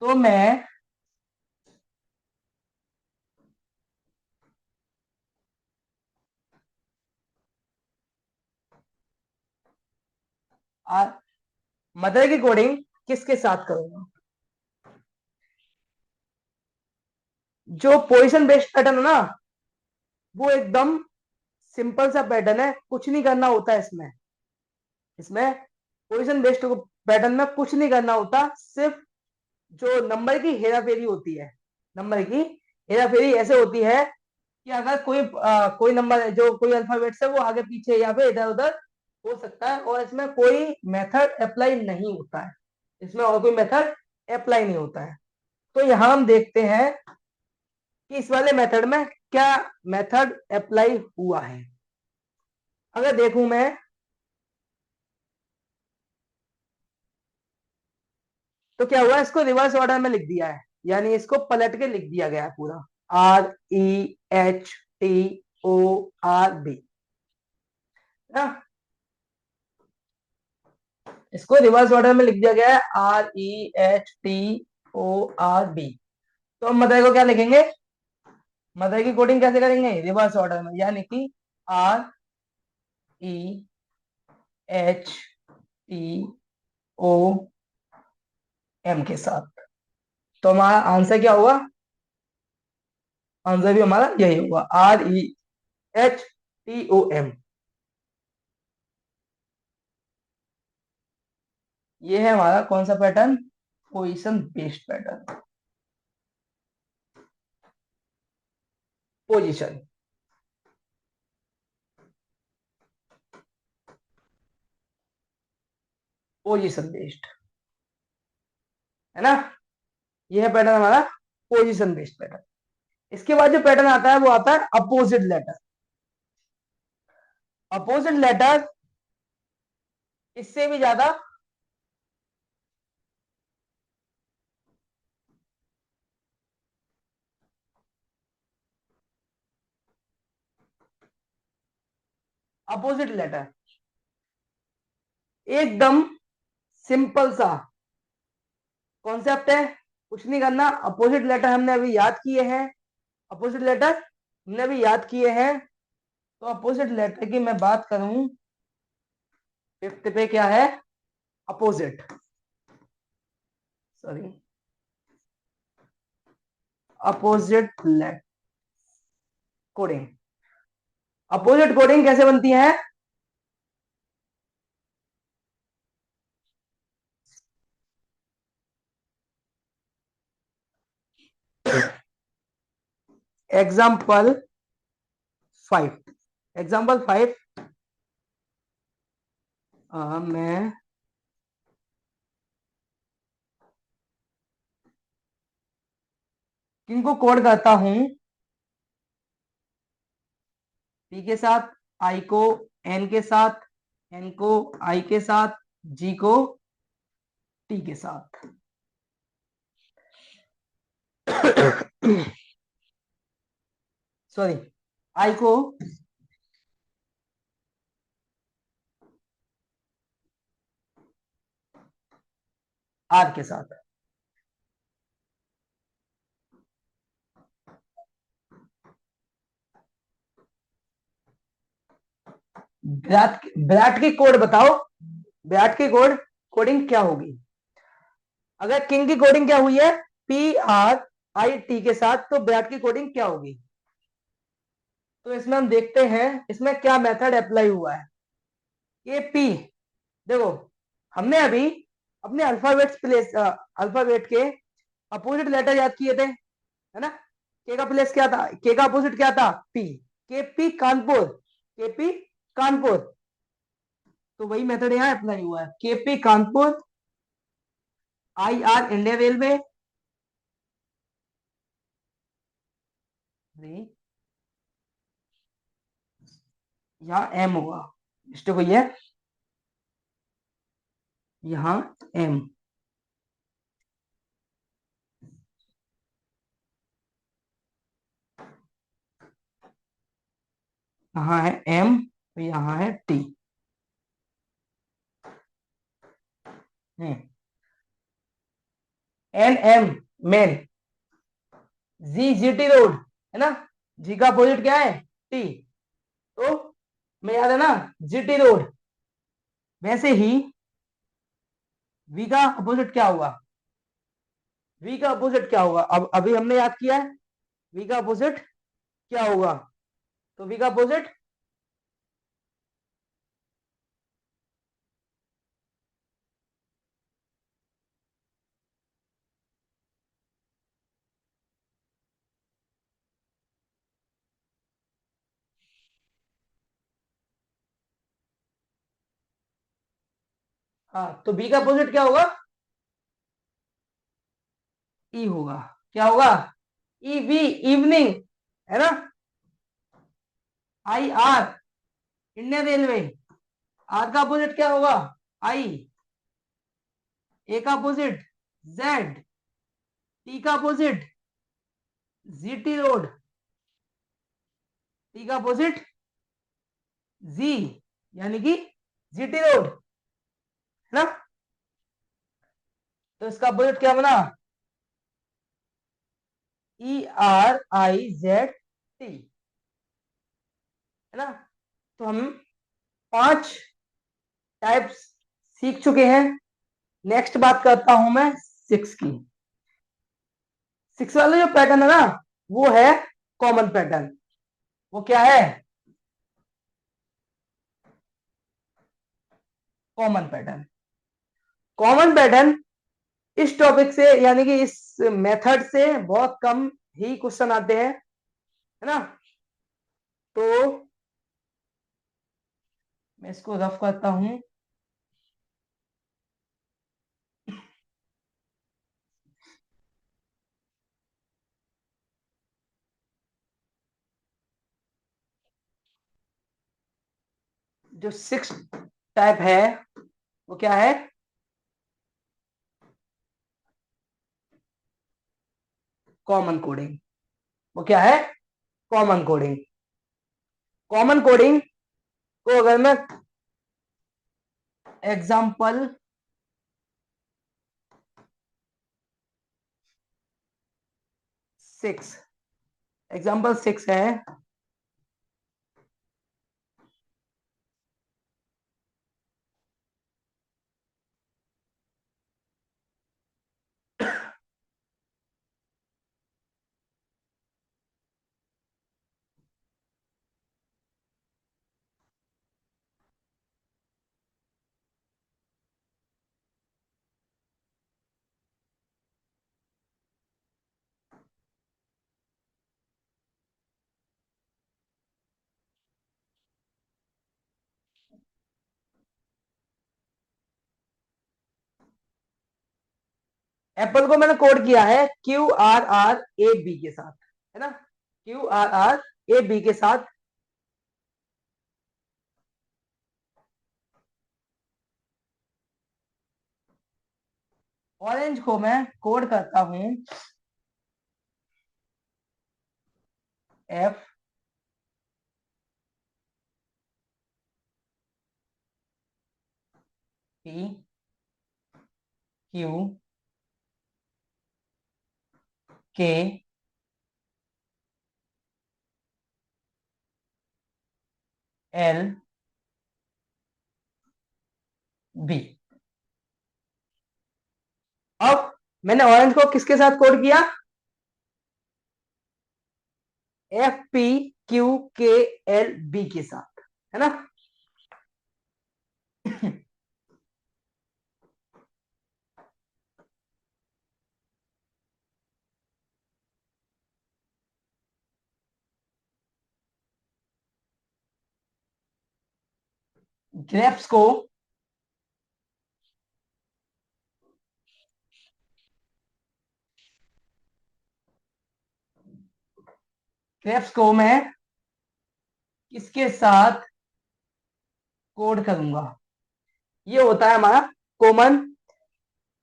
तो मैं मदर की कोडिंग किसके साथ करूंगा, जो पोजीशन बेस्ड पैटर्न है ना वो एकदम सिंपल सा पैटर्न है, कुछ नहीं करना होता है इसमें। इसमें पोजीशन बेस्ड पैटर्न में कुछ नहीं करना होता, सिर्फ जो नंबर की हेरा फेरी होती है, नंबर की हेरा फेरी ऐसे होती है कि अगर कोई नंबर है, जो कोई अल्फाबेट्स है वो आगे पीछे या फिर इधर उधर हो सकता है, और इसमें कोई मेथड अप्लाई नहीं होता है, इसमें और कोई मेथड अप्लाई नहीं होता है। तो यहां हम देखते हैं कि इस वाले मेथड में क्या मेथड अप्लाई हुआ है। अगर देखूं मैं, तो क्या हुआ, इसको रिवर्स ऑर्डर में लिख दिया है, यानी इसको पलट के लिख दिया गया है पूरा, REHTORB ना, इसको रिवर्स ऑर्डर में लिख दिया गया है REHTORB। तो हम बताए को क्या लिखेंगे, मदर की कोडिंग कैसे करेंगे? रिवर्स ऑर्डर में, यानी कि REHTOM के साथ। तो हमारा आंसर क्या होगा? आंसर भी हमारा यही होगा, REHTOM। ये है हमारा कौन सा pattern? Position based pattern. Position, position based, है ना? ये है पैटर्न हमारा पोजीशन बेस्ड पैटर्न। इसके बाद जो पैटर्न आता है वो आता है अपोजिट लेटर। अपोजिट लेटर इससे भी ज्यादा अपोजिट लेटर एकदम सिंपल सा कॉन्सेप्ट है, कुछ नहीं करना। अपोजिट लेटर हमने अभी याद किए हैं, अपोजिट लेटर हमने अभी याद किए हैं। तो अपोजिट लेटर की मैं बात करूं, फिफ्थ पे क्या है? Opposite, sorry, opposite letter coding. Opposite coding कैसे बनती है? Example 5, example 5। मैं किनको कोड करता हूं? पी के साथ, आई को एन के साथ, एन को आई के साथ, जी को टी के साथ। सॉरी, आई को आर के साथ। विराट की कोड बताओ, विराट की कोडिंग क्या होगी? अगर किंग की कोडिंग क्या हुई है? PRIT के साथ, तो विराट की कोडिंग क्या होगी? तो इसमें हम देखते हैं इसमें क्या मेथड अप्लाई हुआ है। ये पी, देखो हमने अभी अपने अल्फाबेट्स प्लेस, अल्फाबेट के अपोजिट लेटर याद किए थे, है ना? के का प्लेस क्या था? के का अपोजिट क्या था? पी। के पी कानपुर, के पी कानपुर। तो वही मेथड यहाँ अप्लाई हुआ है, के P Kanpur, IR India railway. यहाँ एम होगा, मिस्टेक हुई है, यहाँ एम। यहाँ है एम, तो यहाँ है T. N M main, GT road, है ना? जी का अपोजिट क्या है? टी। तो मैं याद है ना, GT रोड। वैसे ही वी का अपोजिट क्या होगा? वी का अपोजिट क्या होगा? अब अभी हमने याद किया है, वी का अपोजिट क्या होगा? तो वी का अपोजिट, हाँ, तो बी का अपोजिट क्या होगा? ई होगा। क्या होगा? ई वी, इवनिंग, है ना? IR इंडियन रेलवे, आर का अपोजिट क्या होगा? आई। ए का अपोजिट जेड, टी का अपोजिट GT रोड, टी का अपोजिट जी, यानी कि GT रोड, है ना? तो इसका अपोजिट क्या बना? ERIZ टी, है ना। तो हम 5 टाइप्स सीख चुके हैं। नेक्स्ट बात करता हूं मैं 6 की। 6 वाला जो पैटर्न है ना, वो है कॉमन पैटर्न। वो क्या है? Common pattern. कॉमन पैटर्न इस टॉपिक से, यानी कि इस मेथड से बहुत कम ही क्वेश्चन आते हैं, है ना। तो मैं इसको रफ करता हूं। जो 6 टाइप है वो क्या है? Common coding. वो क्या है? Common coding. कॉमन कोडिंग को अगर मैं एग्जाम्पल 6, एग्जाम्पल 6 है। एप्पल को मैंने कोड किया है QRR AB के साथ, है ना। QRR AB के साथ। ऑरेंज को मैं कोड करता हूं FPQKLB। अब मैंने ऑरेंज को किसके साथ कोड किया? FPQKLB के साथ, है ना। ग्रेप्स को ग्रेप्स को मैं किसके साथ कोड करूंगा? ये होता है हमारा common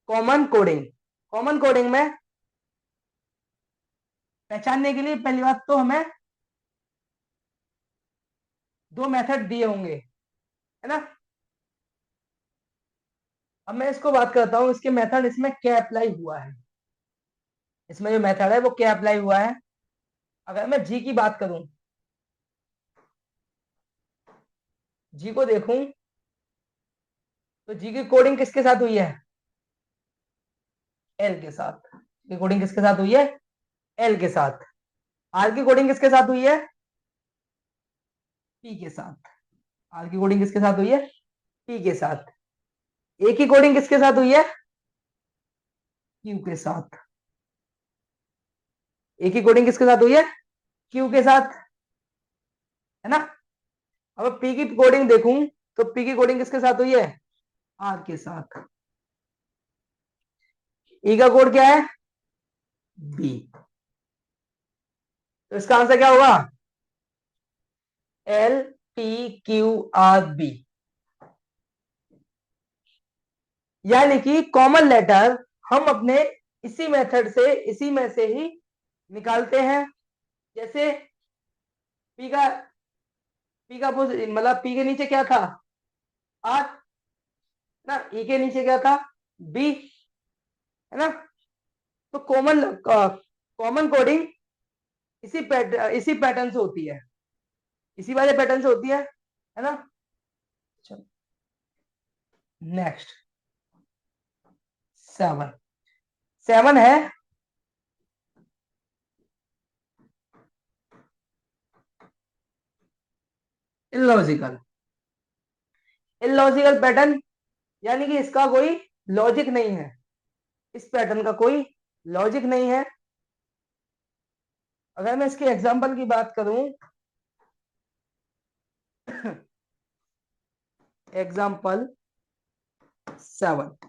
common coding. Common coding में पहचानने के लिए पहली बात तो हमें 2 मेथड दिए होंगे, है ना। अब मैं इसको बात करता हूं, इसके मेथड इसमें क्या अप्लाई हुआ है। इसमें जो मेथड है वो क्या अप्लाई हुआ है। अगर मैं जी की बात करूं, जी को देखूं, तो जी की कोडिंग किसके साथ हुई है? एल के साथ। की कोडिंग किसके साथ हुई है? एल के साथ। आर की कोडिंग किसके साथ हुई है? पी के साथ। आर की कोडिंग किसके साथ हुई है? पी के साथ। ए की कोडिंग किसके साथ हुई है? क्यू के साथ। ए की कोडिंग किसके साथ हुई है? क्यू के साथ, है ना। अब पी की कोडिंग देखूं, तो पी की कोडिंग किसके साथ हुई है? आर के साथ। ई का कोड क्या है? बी। तो इसका आंसर क्या होगा? LPQRB। यानी कि कॉमन लेटर हम अपने इसी मेथड से, इसी में से ही निकालते हैं। जैसे पी का मतलब पी के नीचे क्या था? आर ना। ई के नीचे क्या था? बी, है ना। तो कॉमन कॉमन कोडिंग इसी पैटर्न से होती है, इसी वाले पैटर्न से होती है ना। चलो नेक्स्ट 7। 7 है इलॉजिकल। इलॉजिकल पैटर्न यानी कि इसका कोई लॉजिक नहीं है, इस पैटर्न का कोई लॉजिक नहीं है। अगर मैं इसके एग्जांपल की बात करूं, एग्जांपल 7।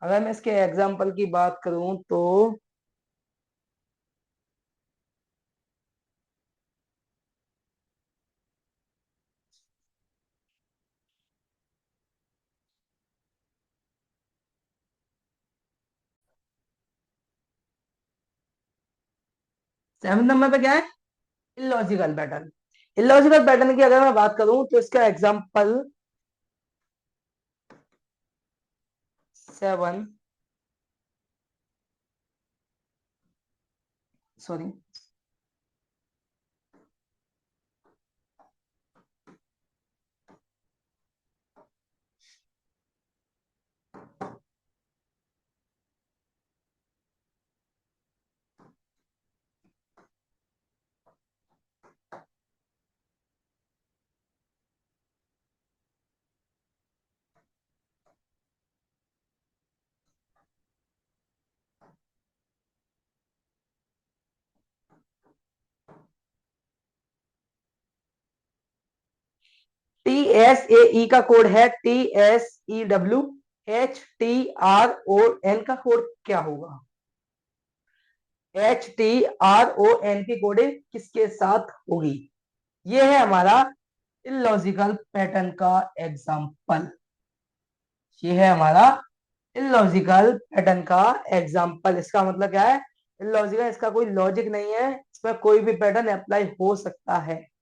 अगर मैं इसके एग्जांपल की बात करूं तो 7 नंबर पे क्या है, इलॉजिकल पैटर्न। इलॉजिकल पैटर्न की अगर मैं बात करूं तो इसका एग्जांपल 7, सॉरी, TSAE का कोड है, TSEWHTRON का कोड क्या होगा, HTRON की कोडिंग किसके साथ होगी। ये है हमारा इलॉजिकल पैटर्न का एग्जाम्पल, ये है हमारा इलॉजिकल पैटर्न का एग्जाम्पल। इसका मतलब क्या है, इलॉजिकल, इसका कोई लॉजिक नहीं है, इसमें कोई भी पैटर्न अप्लाई हो सकता है।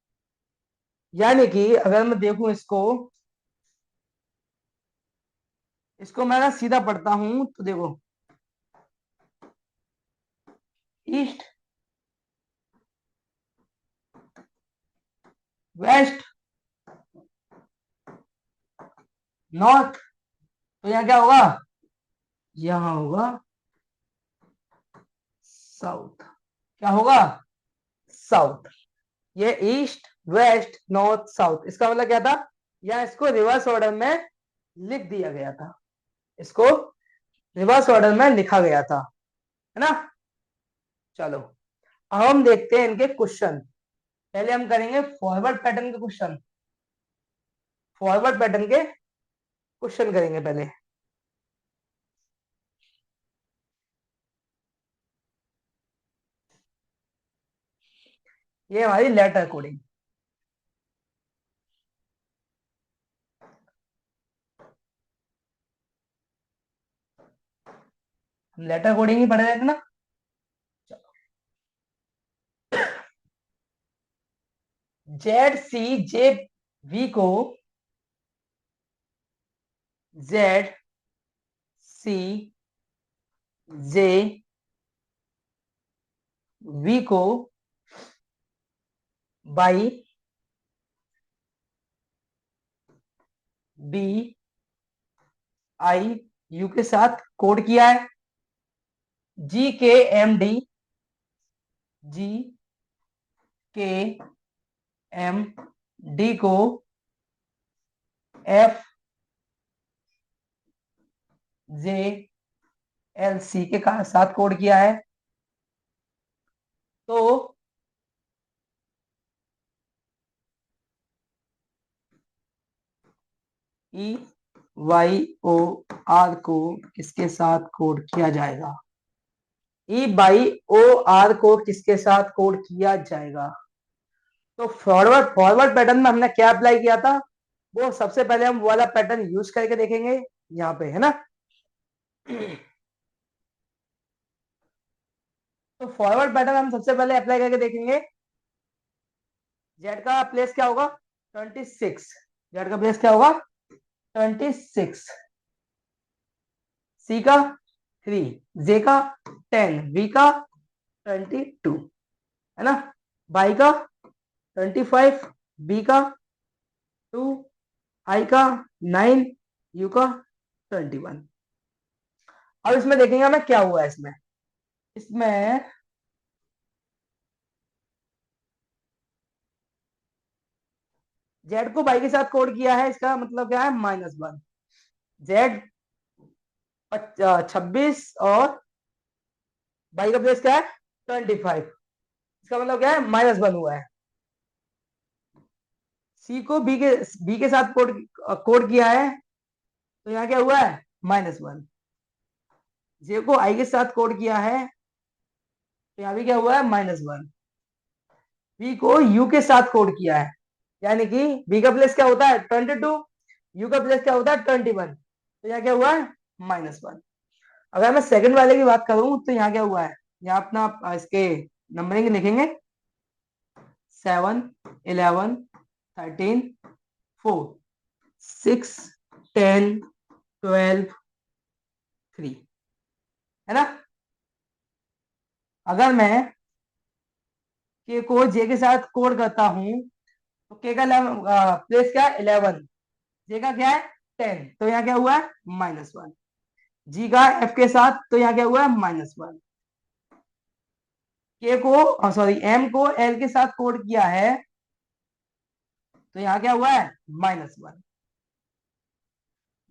यानी कि अगर मैं देखूं इसको, मैं ना सीधा पढ़ता हूं तो देखो, ईस्ट वेस्ट नॉर्थ, तो यहाँ क्या होगा, यहाँ होगा साउथ। क्या होगा, साउथ। ये ईस्ट वेस्ट नॉर्थ साउथ, इसका मतलब क्या था, या इसको रिवर्स ऑर्डर में लिख दिया गया था, इसको रिवर्स ऑर्डर में लिखा गया था, है ना। चलो अब हम देखते हैं इनके क्वेश्चन। पहले हम करेंगे फॉरवर्ड पैटर्न के क्वेश्चन, फॉरवर्ड पैटर्न के क्वेश्चन करेंगे पहले। ये हमारी लेटर कोडिंग, लेटर कोडिंग ही पढ़े थे ना। ZCJV को ZCJV को बाई BIU के साथ कोड किया है। GKMD को FJLC के साथ कोड किया है। तो EYOR को किसके साथ कोड किया जाएगा, EYOR को किसके साथ कोड किया जाएगा। तो फॉरवर्ड फॉरवर्ड पैटर्न में हमने क्या अप्लाई किया था, वो सबसे पहले हम वो वाला पैटर्न यूज करके देखेंगे, यहाँ पे है ना। तो फॉरवर्ड पैटर्न हम सबसे पहले अप्लाई करके देखेंगे। जेड का प्लेस क्या होगा? 26। जेड का प्लेस क्या होगा? 26। सी का 3, जे का 10, वी का 22, है ना। बाई का 25, बी का 2, आई का 9, यू का 21। अब इसमें देखेंगे हमें क्या हुआ है इसमें। इसमें जेड को बाई के साथ कोड किया है, इसका मतलब क्या है? -1। जेड 26 और बाई का प्लेस क्या है? 25। इसका मतलब क्या है? -1 हुआ है। सी को बी के साथ कोड किया है, तो यहाँ क्या हुआ है? -1। जे को आई के साथ कोड किया है, तो यहाँ भी क्या हुआ है? -1। बी को यू के साथ कोड किया है, यानी कि बी का प्लेस क्या होता है? 22, यू का प्लेस क्या होता है? 21। तो यहाँ क्या हुआ है? -1। अगर मैं सेकंड वाले की बात करूं तो यहाँ क्या हुआ है? यहाँ अपना इसके नंबरिंग लिखेंगे। 7, 11, 13, 4, 6, 10, 12, 3, है ना। अगर मैं के को जे के साथ कोड करता हूं, तो के का प्लेस क्या है? 11। जे का क्या है? 10। तो यहाँ क्या हुआ है? -1। जी का एफ के साथ, तो यहाँ क्या हुआ है? -1। के को सॉरी एम को एल के साथ कोड किया है, तो यहाँ क्या हुआ है? -1।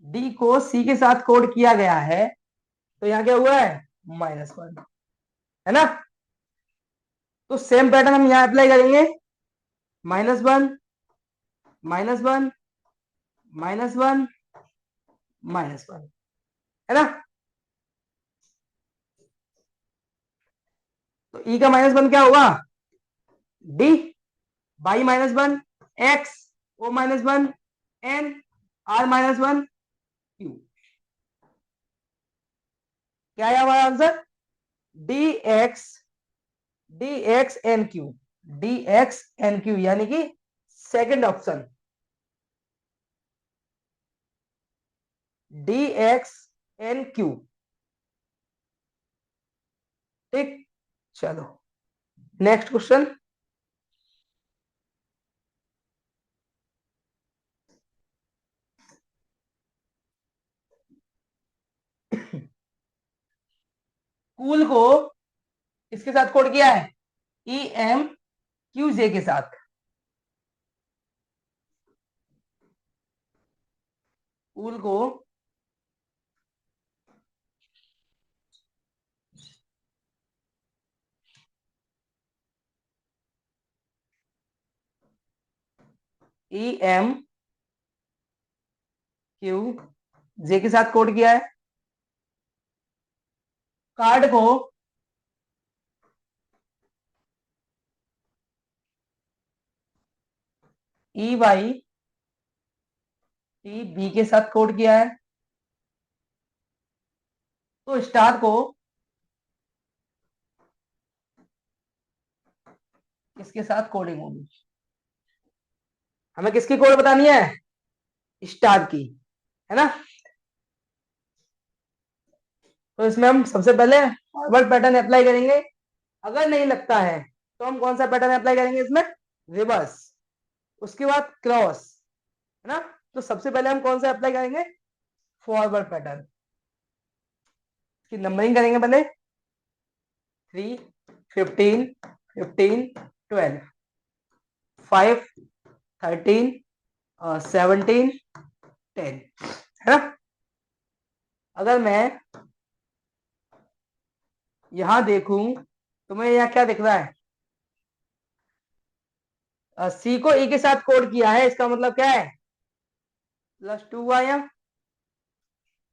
डी को सी के साथ कोड किया गया है, तो यहाँ क्या हुआ है? -1, है ना। तो सेम पैटर्न हम यहाँ अप्लाई करेंगे। -1, -1, -1, -1, है ना। तो ई का -1 क्या होगा? D by -1, X O -1, N R -1, Q. क्या है हमारा answer? D X, D X N Q, D X N Q, यानी कि second option, D X N Q. ठीक, चलो नेक्स्ट क्वेश्चन। कूल को इसके साथ कोड किया है, ई एम क्यू जे के साथ। कूल को ई एम क्यू जे के साथ कोड किया है। कार्ड को ई वाई टी बी के साथ कोड किया है। तो स्टार को किसके साथ कोडिंग होगी? हमें किसकी कोड बतानी है? स्टार की, है ना। तो इसमें हम सबसे पहले फॉरवर्ड पैटर्न अप्लाई करेंगे। अगर नहीं लगता है तो हम कौन सा पैटर्न अप्लाई करेंगे इसमें? रिवर्स। उसके बाद क्रॉस, है ना। तो सबसे पहले हम कौन सा अप्लाई करेंगे? फॉरवर्ड पैटर्न की नंबरिंग करेंगे पहले। 3, 15, 15, 12, 5, 13, 17, 10, है ना। अगर मैं यहां देखूं तो मैं यहाँ क्या दिख रहा है? सी को ई के साथ कोड किया है, इसका मतलब क्या है? +2 हुआ। या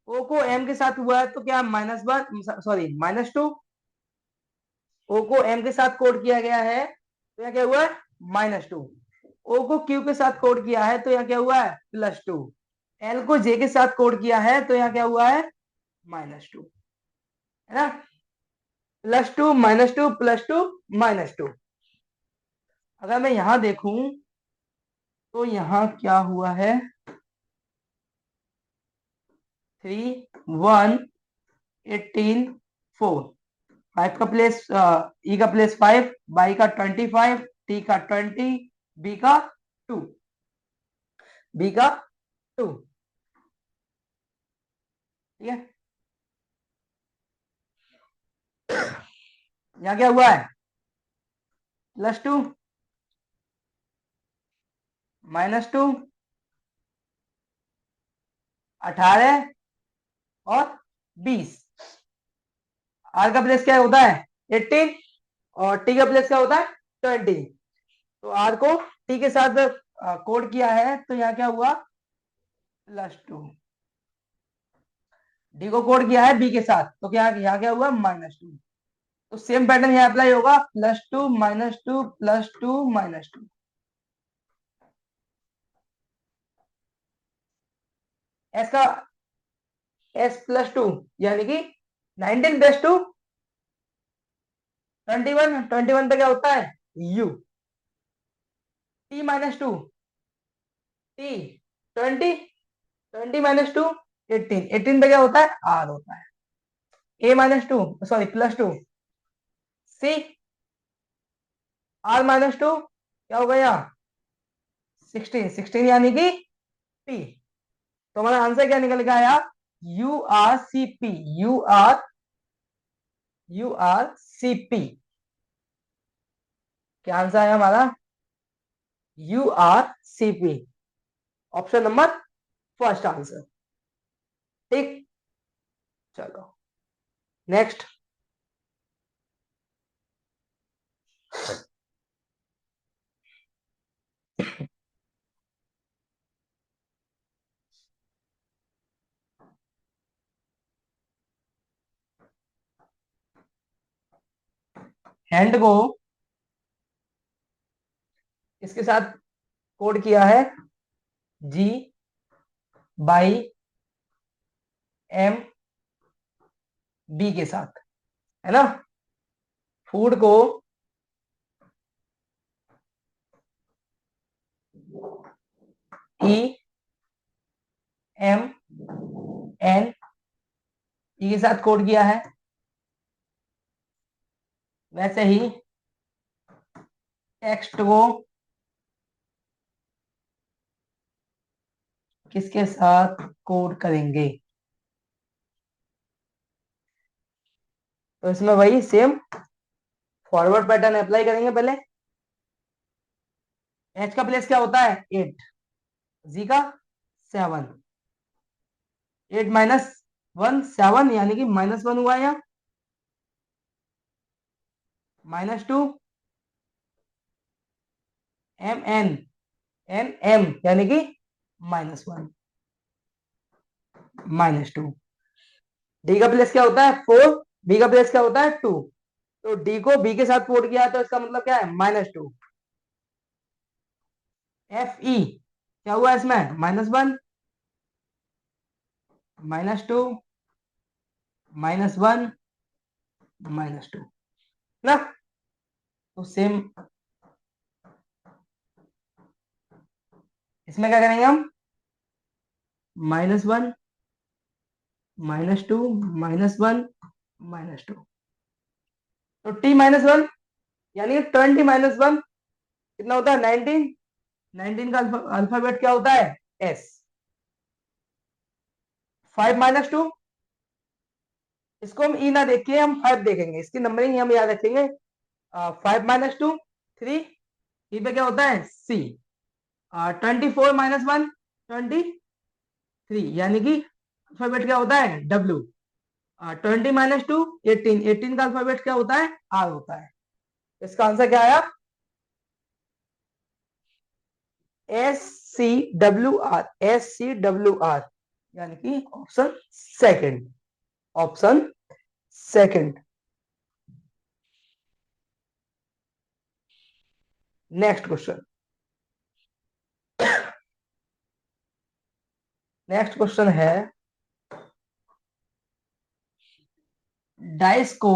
ओ को एम के साथ हुआ है, तो क्या? -1, सॉरी -2। ओ को एम के साथ कोड किया गया है, तो यहाँ क्या हुआ है? -2। ओ को क्यू के साथ कोड किया है, तो यहाँ क्या हुआ है? +2। एल को जे के साथ कोड किया है, तो यहाँ क्या हुआ है? -2, है ना। +2 -2 +2 -2। अगर मैं यहां देखूं तो यहां क्या हुआ है, 3 1 18 4। 5 का प्लेस, ई का प्लेस 5, बाई का 25, टी का 20, बी का 2, बी का 2। ठीक है, यहाँ क्या हुआ है, +2 -2 18 और 20। आर का प्लेस क्या होता है 18 और टी का प्लेस क्या होता है 20। तो आर को टी के साथ कोड किया है तो यहाँ क्या हुआ +2, डी को कोड किया है बी के साथ तो क्या यहाँ क्या हुआ -2। तो सेम पैटर्न यहाँ अप्लाई होगा, +2 -2 +2 -2। एस का S+2 यानी कि 19 + 2 21। 21 पे क्या होता है U। T-2 T 20, 20 - 2 18, 18 पे क्या होता है R होता है। A-2 सॉरी +2 C R-2 क्या होगा यहाँ 16, 16 यानी कि P। तो हमारा आंसर क्या निकल के आया URCP, URCP। क्या आंसर आया हमारा URCP, option number first answer. ठीक, चलो नेक्स्ट। हैंड को इसके साथ कोड किया है G/M B के साथ, है ना। फूड को E-M-N-E के साथ कोड किया है, वैसे ही टेक्स्ट को किसके साथ कोड करेंगे, तो इसमें वही सेम फॉरवर्ड पैटर्न अप्लाई करेंगे। पहले H का प्लेस क्या होता है 8, जी का 7, 8 -1 7 यानी कि -1 हुआ यहाँ, -2 M यानी कि -1 -2। डी का प्लेस क्या होता है 4, बी का प्लेस क्या होता है 2। तो डी को बी के साथ कोड किया तो इसका मतलब क्या है -2। FE क्या हुआ इसमें -1 -2 -1 -2 ना। तो सेम इसमें क्या करेंगे हम -1 -2 -1 -2। तो T-1 यानी 20 - 1 कितना होता है 19। 19 का अल्फाबेट क्या होता है S। 5 -2 इसको हम ई ना देखिए, हम 5 देखेंगे, इसकी नंबरिंग हम याद रखेंगे। 5 -2 3, ई पे क्या होता है C। 24 - 1 23 यानी कि अल्फाबेट क्या होता है W। 20 - 2 18, 18 का अल्फाबेट क्या होता है R होता है। इसका आंसर क्या आया SCWR यानी कि option second, option second. Next question, next question है डाइस को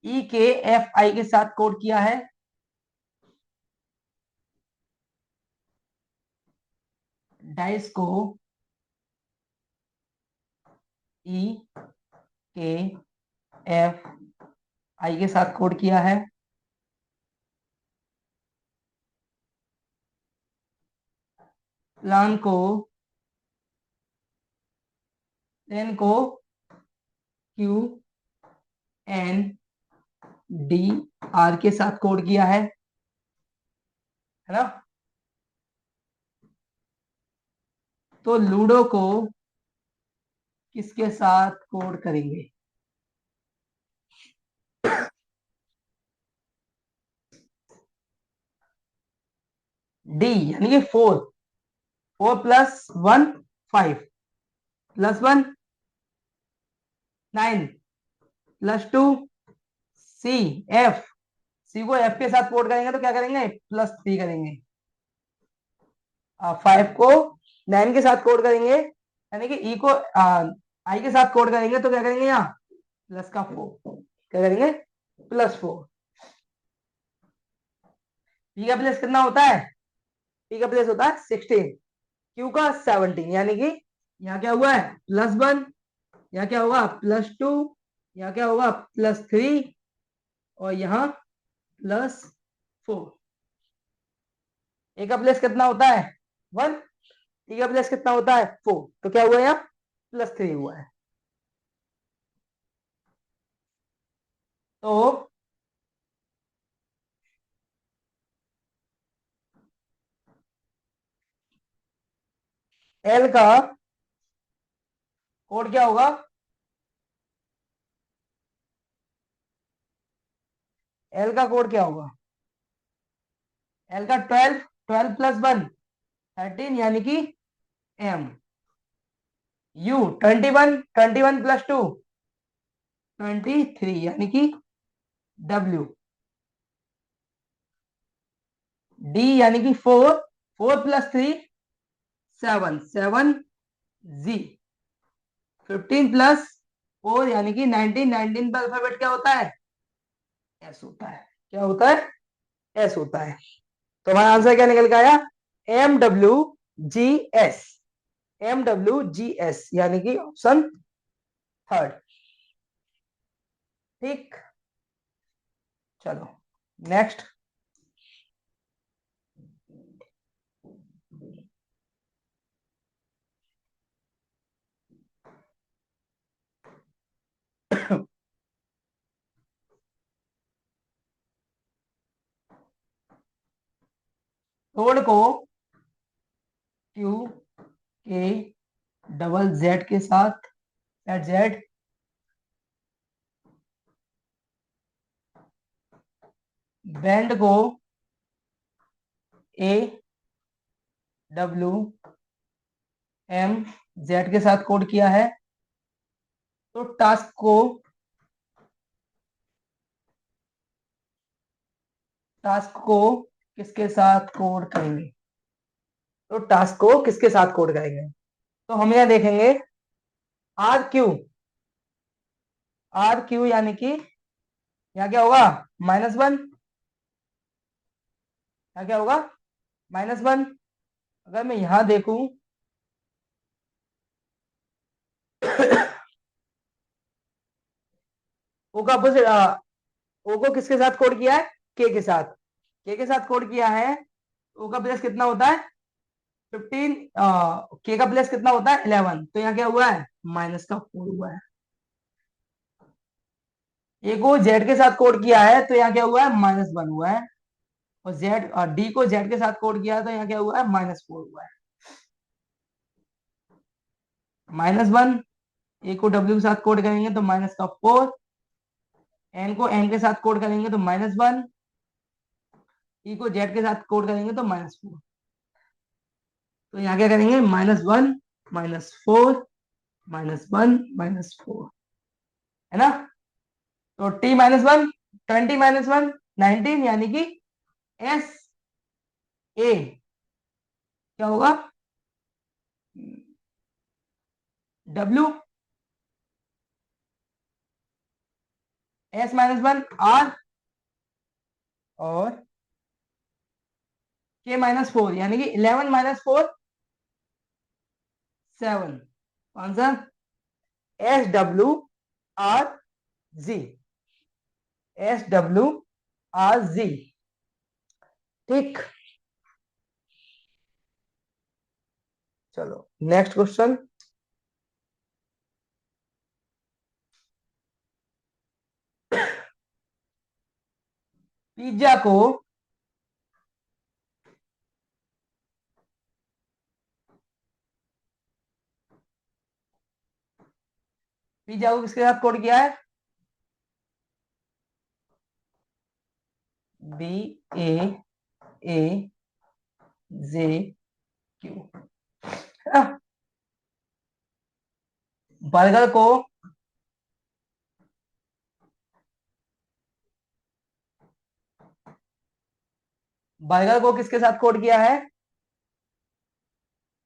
ई के एफ आई के साथ कोड किया है, डाइस को ई के एफ आई के साथ कोड किया है, प्लान को प्लेन को क्यू एन डी आर के साथ कोड किया है ना। तो लूडो को किसके साथ कोड करेंगे? डी यानी कि 4, 4 + 1 5 +1 9 +2 सी एफ, सी को एफ के साथ कोड करेंगे तो क्या करेंगे? +3 करेंगे। 5 को 9 के साथ कोड करेंगे, यानी कि ई को आई के साथ कोड करेंगे तो क्या करेंगे? यहाँ प्लस का 4, क्या करेंगे? +4। पी का प्लेस कितना होता है? पी का प्लेस होता है 16, क्यू का 17, यानी कि यहाँ क्या हुआ है? +1, यहाँ क्या होगा? +2, यहाँ क्या होगा? +3, और यहाँ +4। ए का प्लेस कितना होता है? 1, टी का प्लेस कितना होता है? 4, तो क्या हुआ? यहाँ +3 हुआ है। तो एल का कोड क्या होगा? एल का कोड क्या होगा? एल का 12, 12 + 1 13, यानी कि एम। यू 21, 21 + 2 23, यानी कि डब्ल्यू। डी यानी कि 4, 4 + 3 7, 7 जी। 15 + 4 यानी कि 19, 19 का अल्फाबेट क्या होता है? एस होता है। क्या होता है? एस होता है। तो हमारा आंसर क्या निकल के आया? MWGS, MWGS, यानी कि ऑप्शन थर्ड। ठीक, चलो नेक्स्ट। रोड को क्यू के डबल जेड के साथ, एट जेड, बैंड को ए डब्ल्यू एम जेड के साथ कोड किया है, तो टास्क को किसके साथ कोड करेंगे? तो टास्क को किसके साथ कोड करेंगे? तो हम यह देखेंगे आर क्यू यानी कि यहाँ क्या होगा? -1, यहाँ क्या होगा? -1। अगर मैं यहां देखूं ओ का अपोजिट, ओ को किसके साथ कोड किया है? के साथ कोड किया है। ओ का प्लेस कितना होता है? 15, के का प्लेस कितना होता है? 11, तो यहाँ क्या हुआ है? -4 हुआ है। ए को जेड के साथ कोड किया है तो यहाँ क्या हुआ है? -1 हुआ है। और जेड डी को जेड के साथ कोड किया है तो यहाँ क्या हुआ है? -4 हुआ है। -1, ए को डब्ल्यू के साथ कोड करेंगे तो -4, एन को एन के साथ कोड करेंगे तो -1, ई को जेड के साथ कोड करेंगे तो -4। तो यहाँ क्या करेंगे? -1, -4, -1, -4, है ना। तो T-1, 20, -1 19, यानी कि एस ए क्या होगा? डब्ल्यू S-1 R और K-4 यानी कि 11 - 4 7। Answer SWRZ। SWRZ। ठीक। चलो नेक्स्ट क्वेश्चन। पिज्जा को किसके साथ कोड किया है? BAAJQ। बर्गर को किसके साथ कोड किया है?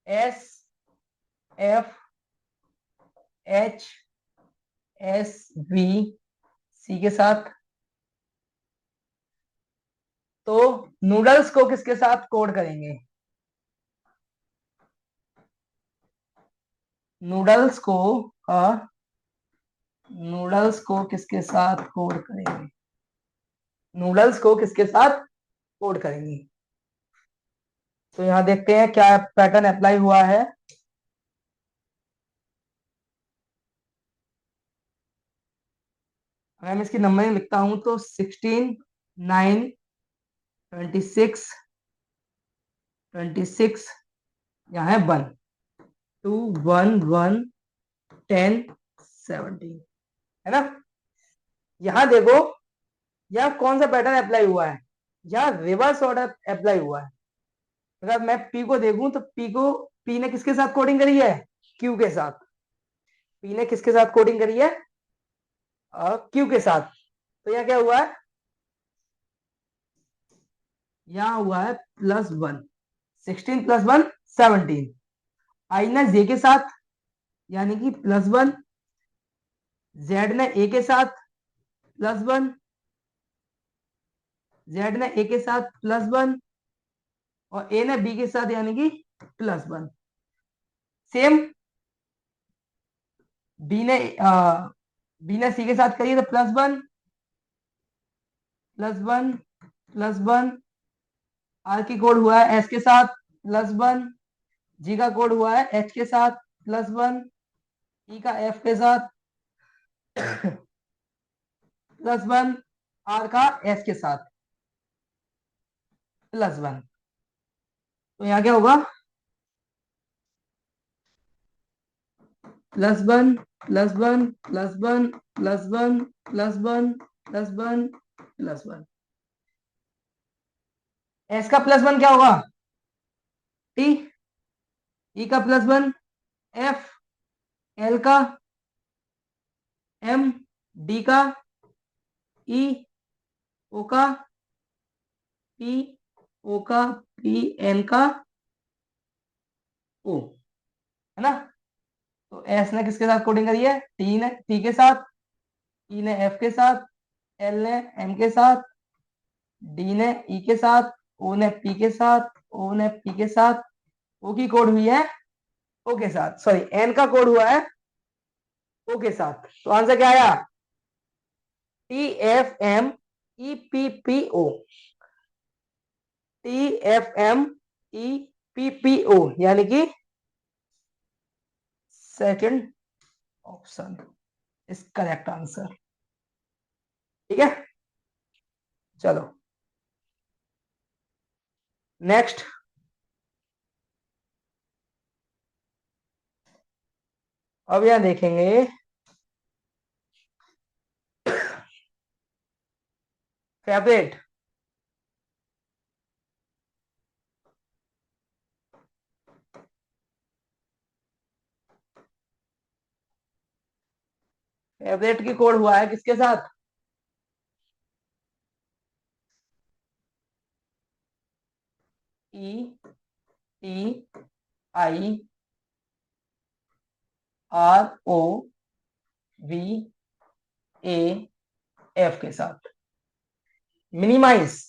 SFHSVC के साथ। तो नूडल्स को किसके साथ कोड करेंगे? नूडल्स को नूडल्स को किसके साथ कोड करेंगे? नूडल्स को किसके साथ कोड करेंगे? तो यहां देखते हैं क्या पैटर्न अप्लाई हुआ है। अगर मैं इसकी नंबरिंग लिखता हूं तो 16 9 26 26 यहाँ है 1 2 1 1 10 17 है ना। यहाँ देखो यहाँ कौन सा पैटर्न अप्लाई हुआ है? यहाँ रिवर्स ऑर्डर अप्लाई हुआ है। अगर मैं पी को देखूं तो पी ने किसके साथ कोडिंग करी है? क्यू के साथ। पी ने किसके साथ कोडिंग करी है? क्यू के साथ। तो यहाँ क्या हुआ है? यहाँ हुआ है +1। 16 + 1 17। आई ने जे के साथ यानी कि +1। जेड ने ए के साथ +1। जेड ने ए के साथ +1 और ए ने बी के साथ यानी कि +1। सेम बी ने सी के साथ करिए तो +1 +1 +1। आर की कोड हुआ है एस के साथ +1। जी का कोड हुआ है एच के साथ +1। ई का एफ के साथ +1। आर का एस के साथ +1। तो यहाँ क्या होगा? +1 +1 +1 +1 +1 +1 +1। एस का +1 क्या होगा? टी। ई का +1 एफ। एल का एम। डी का ई। ओ का पी। ओ का पी। एन का ओ। है ना। तो एस ने किसके साथ कोडिंग करी है? टी ने टी के साथ। ई ने एफ के साथ। एल ने एम के साथ। डी ने ई के साथ। ओ ने पी के साथ। ओ ने पी के साथ। ओ की कोड हुई है ओ के साथ। सॉरी एन का कोड हुआ है ओ के साथ। तो आंसर क्या आया? TFMEPPO। TFMEPPO यानी कि second option is correct answer. ठीक है। चलो नेक्स्ट। अब यहां देखेंगे फेवरेट। फेवरेट की कोड हुआ है किसके साथ? ETIROV एफ के साथ। मिनिमाइज,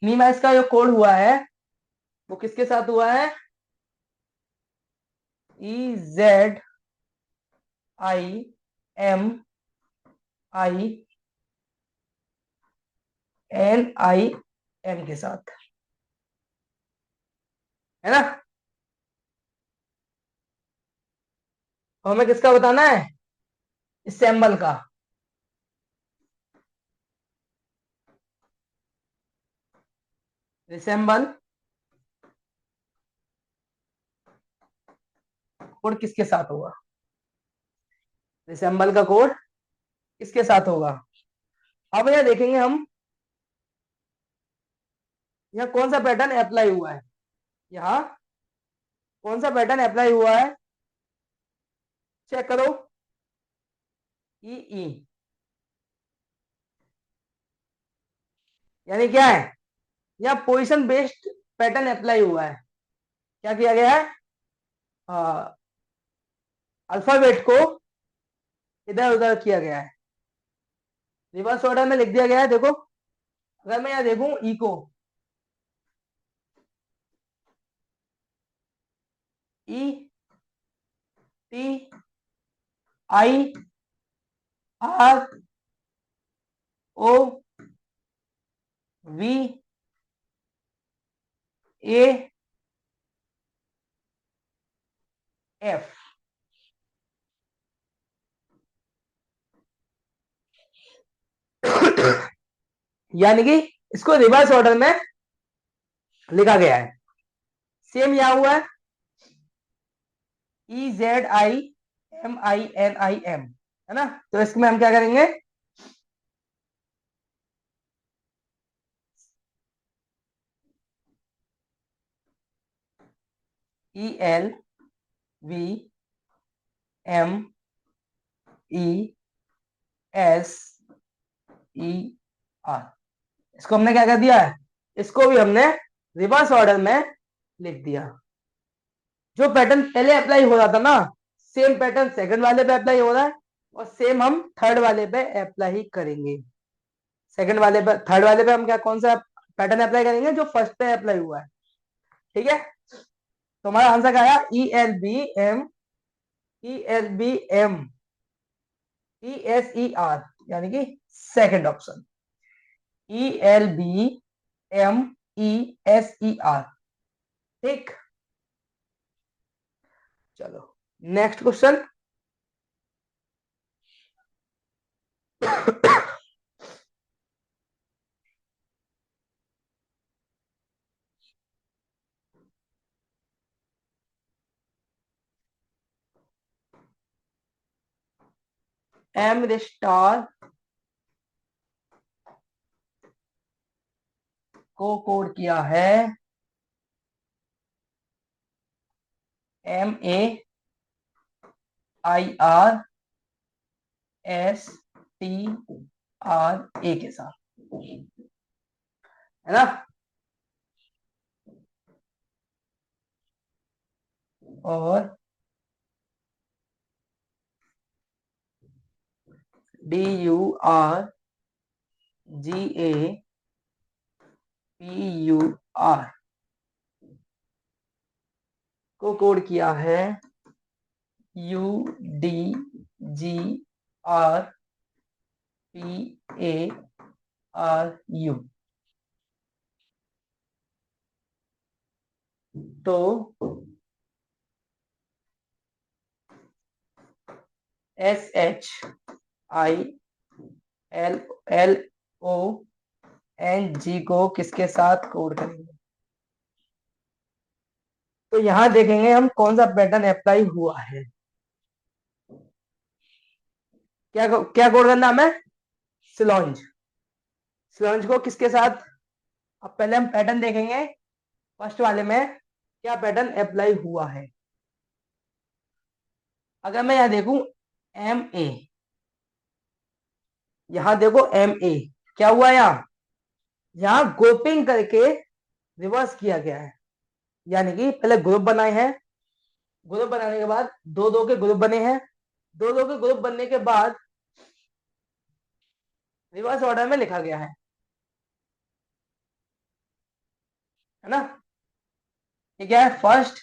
मिनिमाइज का जो कोड हुआ है वो किसके साथ हुआ है? EZIMINIM के साथ, है ना? और हमें किसका बताना है? इस सिंबल का। रिसेंबल कोड किसके साथ होगा? रिसेंबल का कोड किसके साथ होगा? अब यह देखेंगे हम, यहाँ कौन सा पैटर्न अप्लाई हुआ है, यहाँ कौन सा पैटर्न अप्लाई हुआ है, चेक करो। ई ई, यानी क्या है? यहाँ पोजीशन बेस्ड पैटर्न अप्लाई हुआ है। क्या किया गया है? अल्फाबेट को इधर उधर किया गया है, रिवर्स ऑर्डर में लिख दिया गया है। देखो, अगर मैं यहाँ देखूं ई को, E T I R O V A F, यानी कि इसको रिवर्स ऑर्डर में लिखा गया है। सेम यहां हुआ है, EZIMINIM, है ना? तो इसमें हम क्या करेंगे? ELVMESER, इसको हमने क्या कर दिया है? इसको भी हमने रिवर्स ऑर्डर में लिख दिया। जो पैटर्न पहले अप्लाई हो रहा था ना, सेम पैटर्न सेकंड वाले पे अप्लाई हो रहा है, और सेम हम थर्ड वाले पे अप्लाई करेंगे। सेकंड वाले पे, थर्ड वाले पे हम क्या, कौन सा पैटर्न अप्लाई करेंगे? जो फर्स्ट पे अप्लाई हुआ है। ठीक है, तो हमारा आंसर क्या आया? ELBMESER, यानी कि सेकंड ऑप्शन, ELBMESER। ठीक, चलो नेक्स्ट क्वेश्चन। एम स्टार को कोड किया है MAIRSTRA के साथ, है ना? और DURGAPUR को कोड किया है UDGRPARU। तो SHILLONG को किसके साथ कोड करेंगे? तो यहां देखेंगे हम कौन सा पैटर्न अप्लाई हुआ है। क्या क्या कोड करना हमें? सिलॉन्ज, सिलॉन्ज को किसके साथ? अब पहले हम पैटर्न देखेंगे, फर्स्ट वाले में क्या पैटर्न अप्लाई हुआ है। अगर मैं यहां देखूं MA, यहां देखो MA क्या हुआ, यहां यहां ग्रुपिंग करके रिवर्स किया गया है। यानी कि पहले ग्रुप बनाए हैं, ग्रुप बनाने के बाद दो दो के ग्रुप बने हैं, दो दो के ग्रुप बनने के बाद रिवर्स ऑर्डर में लिखा गया है ना। ये क्या है, first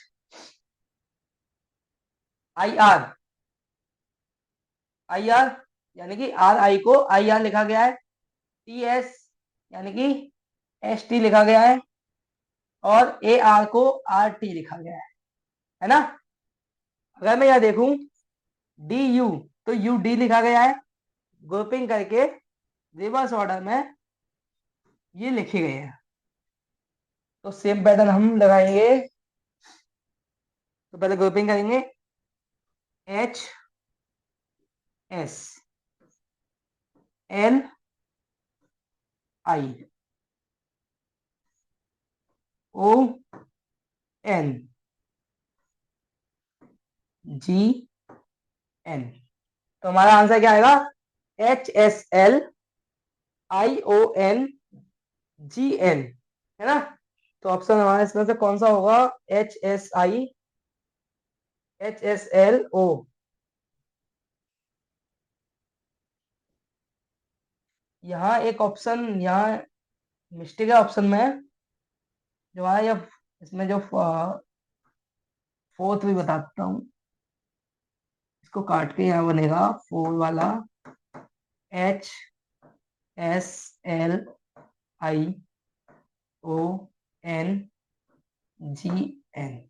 I R, I R यानी कि आर आई को आई आर लिखा गया है, टी एस यानी कि एस टी लिखा गया है, और ए आर को आर टी लिखा गया है ना। अगर मैं यहां देखूं डी यू, तो यू डी लिखा गया है, ग्रुपिंग करके रिवर्स ऑर्डर में ये लिखे गए हैं। तो सेम पैटर्न हम लगाएंगे, तो पहले ग्रुपिंग करेंगे H S L I O N G N. तो हमारा आंसर क्या आएगा, H S L I O N G N, है ना। तो ऑप्शन हमारा इसमें से कौन सा होगा, H S I H S L O. यहाँ एक ऑप्शन यहाँ मिस्टेक है ऑप्शन में, जो हमारा ये इसमें जो फोर्थ भी बताता हूँ, इसको काट के यहाँ बनेगा फोर वाला H S L I O N G N.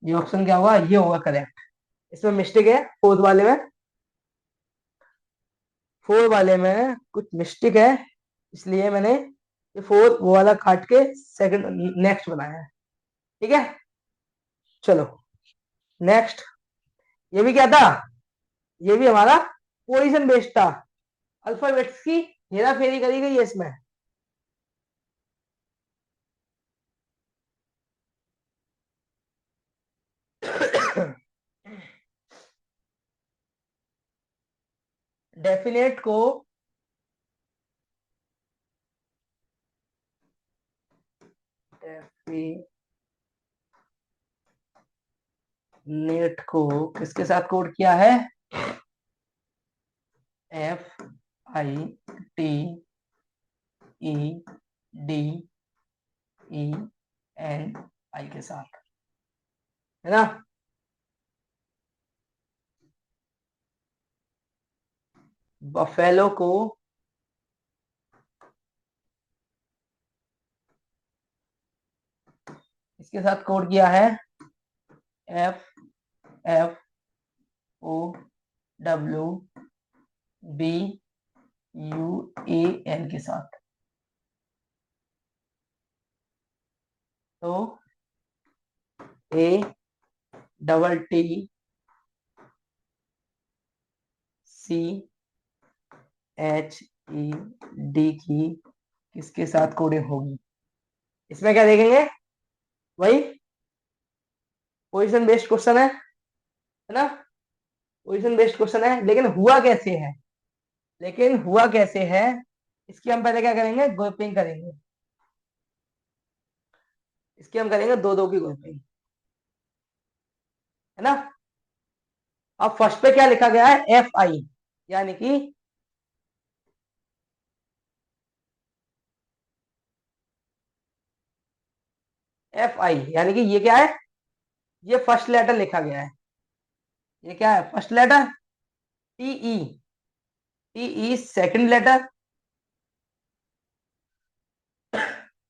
ये ऑप्शन क्या होगा, ये होगा करेक्ट। इसमें मिस्टेक है फोर्थ वाले में, फोर वाले में कुछ मिस्टेक है, इसलिए मैंने ये फोर वो वाला काट के सेकंड नेक्स्ट बनाया है। ठीक है, चलो नेक्स्ट। ये भी क्या था, ये भी हमारा पोजीशन बेस्ड था, अल्फाबेट्स की हेरा फेरी करी गई है इसमें। डेफिनेट को डेफिनेट को किसके साथ कोड किया है, F I T E D E N I के साथ, है ना। बफेलो को इसके साथ कोड किया है, F F O W B U A N के साथ। तो A double T C H E D की किसके साथ कोडिंग होगी, इसमें क्या देखेंगे, वही पोजीशन बेस्ड क्वेश्चन है ना। पोजीशन बेस्ड क्वेश्चन है, लेकिन हुआ कैसे है, लेकिन हुआ कैसे है, इसकी हम पहले क्या करेंगे, ग्रुपिंग करेंगे। इसकी हम करेंगे दो दो की ग्रुपिंग, है ना। अब फर्स्ट पे क्या लिखा गया है, एफ आई, यानी कि एफ आई यानी कि ये क्या है, ये फर्स्ट लेटर लिखा गया है। ये क्या है, first letter, T E, T E second letter,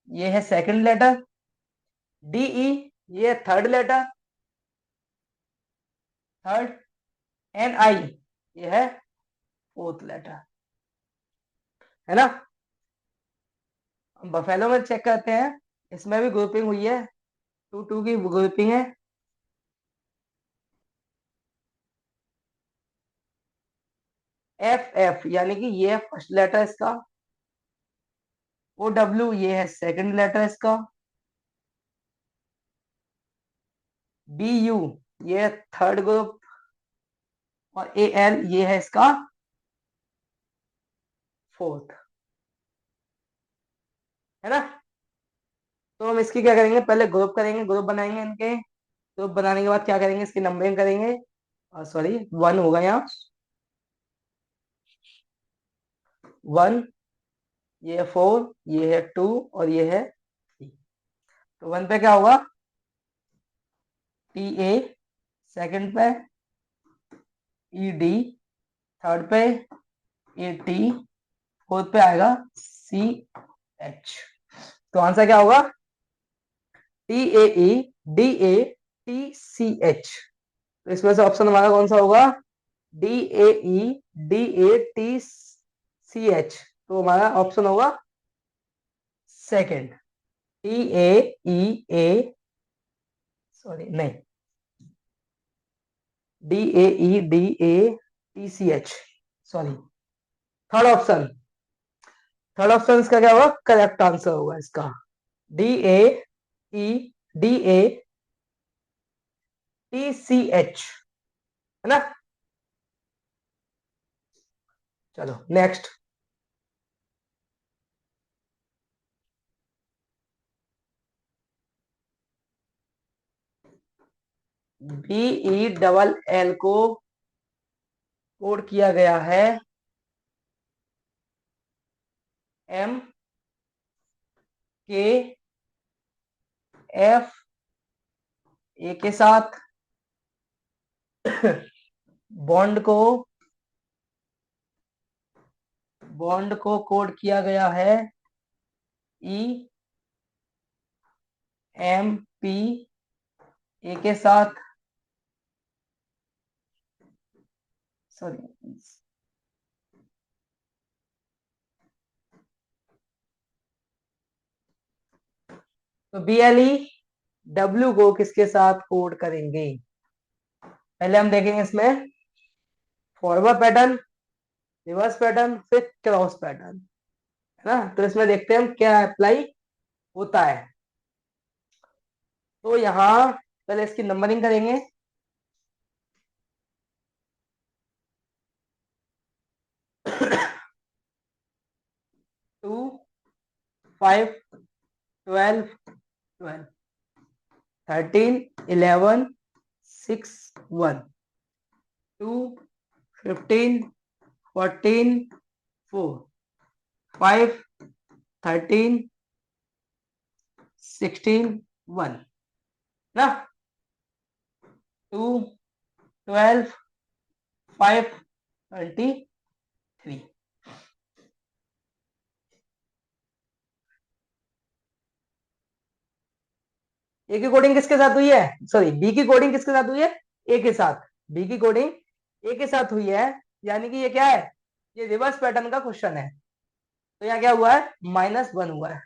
ये है सेकंड लेटर, डीई ये third letter, third, N I ये है फोर्थ लेटर, है ना। बफेलो में चेक करते हैं, इसमें भी ग्रुपिंग हुई है, टू टू की ग्रुपिंग है। एफ एफ यानी कि ये है फर्स्ट लेटर इसका, ओ डब्ल्यू ये है सेकंड लेटर इसका, बी यू ये है थर्ड ग्रुप, और ए एल ये है इसका फोर्थ, है ना। तो हम इसकी क्या करेंगे, पहले ग्रुप करेंगे, ग्रुप बनाएंगे इनके। ग्रुप बनाने के बाद क्या करेंगे, इसकी नंबरिंग करेंगे। सॉरी, 1 होगा यहाँ, 1, ये है 4, ये है 2 और ये है 3। तो 1 पे क्या होगा, टी ए, सेकंड पे ई डी, थर्ड पे ए टी, फोर्थ पे आएगा सी एच। तो आंसर क्या होगा, T A E D A T C H. तो इसमें से ऑप्शन हमारा कौन सा होगा, D A E D A T C H. तो हमारा ऑप्शन होगा second, T A E A, sorry नहीं, D A E D A T C H, sorry, third option. Third option इसका क्या होगा, करेक्ट आंसर होगा इसका, D A E D A T C H, है ना। चलो नेक्स्ट, बीई डबल एल को कोड किया गया है एम के एफ ए के साथ, बॉन्ड को कोड किया गया है ई एम पी ए के साथ, सॉरी, तो बी एल ई डब्ल्यू को किसके साथ कोड करेंगे। पहले हम देखेंगे इसमें फॉरवर्ड पैटर्न, रिवर्स पैटर्न, फिर क्रॉस पैटर्न, है ना। तो इसमें देखते हैं हम क्या अप्लाई होता है। तो यहाँ पहले इसकी नंबरिंग करेंगे। 2, 5, 12, 12, 13, 11, 6, 1, 2, 15, 14, 4, 5, 13, 16, 1 ना, 2, 12, 5, 23। ए की कोडिंग किसके साथ हुई है, सॉरी बी की कोडिंग किसके साथ हुई है, ए के साथ। बी की कोडिंग ए के साथ हुई है, यानी कि ये क्या है, ये रिवर्स पैटर्न का क्वेश्चन है। तो यहाँ क्या हुआ है, -1 हुआ है,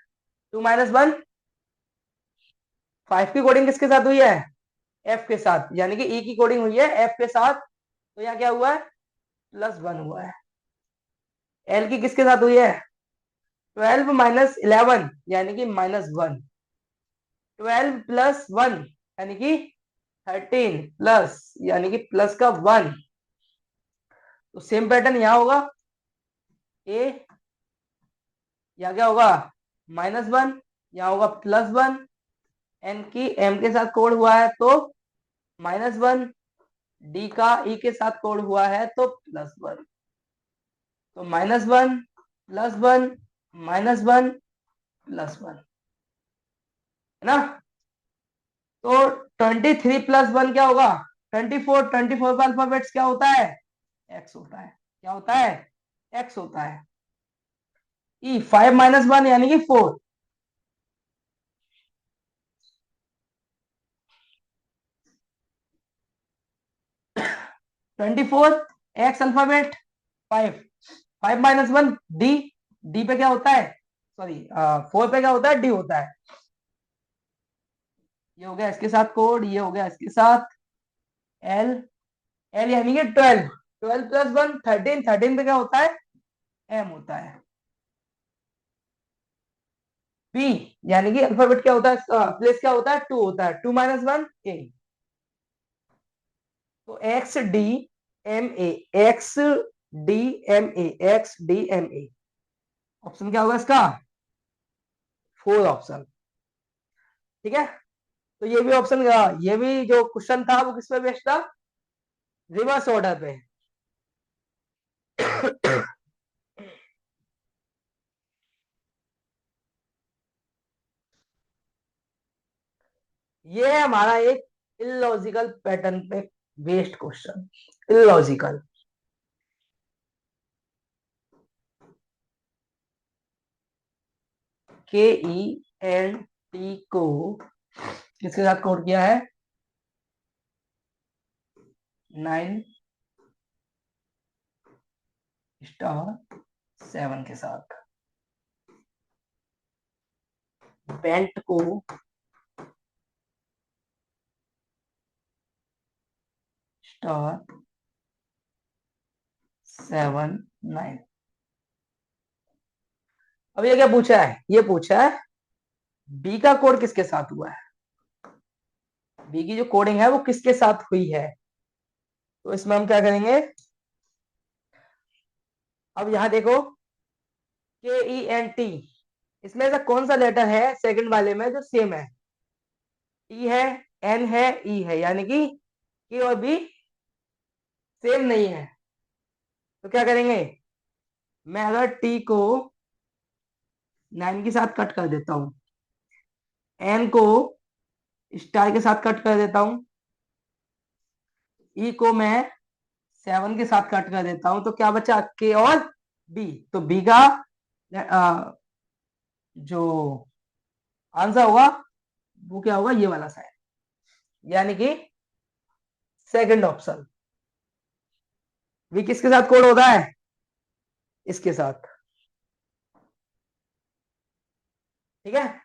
2 - 1, 5 की कोडिंग किसके साथ हुई है, एफ के साथ, यानी कि ई की कोडिंग हुई है एफ के साथ। तो यहाँ क्या हुआ है, +1 हुआ है। एल की किसके साथ हुई है, 12 - 11 यानी कि -1, 12 + 1 यानी कि 13 प्लस यानी कि प्लस का 1। तो सेम पैटर्न यहाँ होगा, ए यहाँ क्या होगा, -1, यहाँ होगा +1, एन की एम के साथ कोड हुआ है तो -1, डी का ई के साथ कोड हुआ है तो +1। तो -1 +1 -1 +1, है ना। तो 23 + 1 क्या होगा, 24। 24 का अल्फाबेट्स क्या होता है, एक्स होता है। क्या होता है, एक्स होता है। ई 5 - 1 यानी कि 4। 24 एक्स अल्फाबेट, 5, 5 - 1 डी, डी पे क्या होता है, सॉरी 4 पे क्या होता है, डी होता है। ये हो गया इसके साथ कोड, ये हो गया इसके साथ एल, एल यानी कि 12, 12 + 1 13, 13 पे क्या होता है, एम होता है। बी यानी कि अल्फाबेट क्या होता है, प्लेस क्या होता है, 2 होता है, 2 - 1 ए। तो X D M A, X D M A, X D M A, option क्या होगा इसका, 4 ऑप्शन। ठीक है, तो ये भी ऑप्शन, ये भी जो क्वेश्चन था वो किस पे बेस्ड था, रिवर्स ऑर्डर पे। ये है हमारा एक इलॉजिकल पैटर्न पे बेस्ड क्वेश्चन, इलॉजिकल। KENT को किसके साथ कोड किया है, 9*7 के साथ। बेंट को *7 9। अब ये क्या पूछा है, ये पूछा है बी का कोड किसके साथ हुआ है, बी की जो कोडिंग है वो किसके साथ हुई है। तो इसमें हम क्या करेंगे, अब यहां देखो KENT, इसमें ऐसा कौन सा लेटर है सेकंड वाले में जो सेम है, E है, N है, E है, यानी कि K और B सेम नहीं है। तो क्या करेंगे, मैं अगर T को 9 के साथ कट कर देता हूं, N को स्टार के साथ कट कर देता हूं, E को मैं 7 के साथ कट कर देता हूं, तो क्या बचा, K और B। तो B का जो आंसर होगा वो क्या होगा, ये वाला साइड, यानी कि सेकंड ऑप्शन। भी किसके साथ कोड होता है, इसके साथ। ठीक है,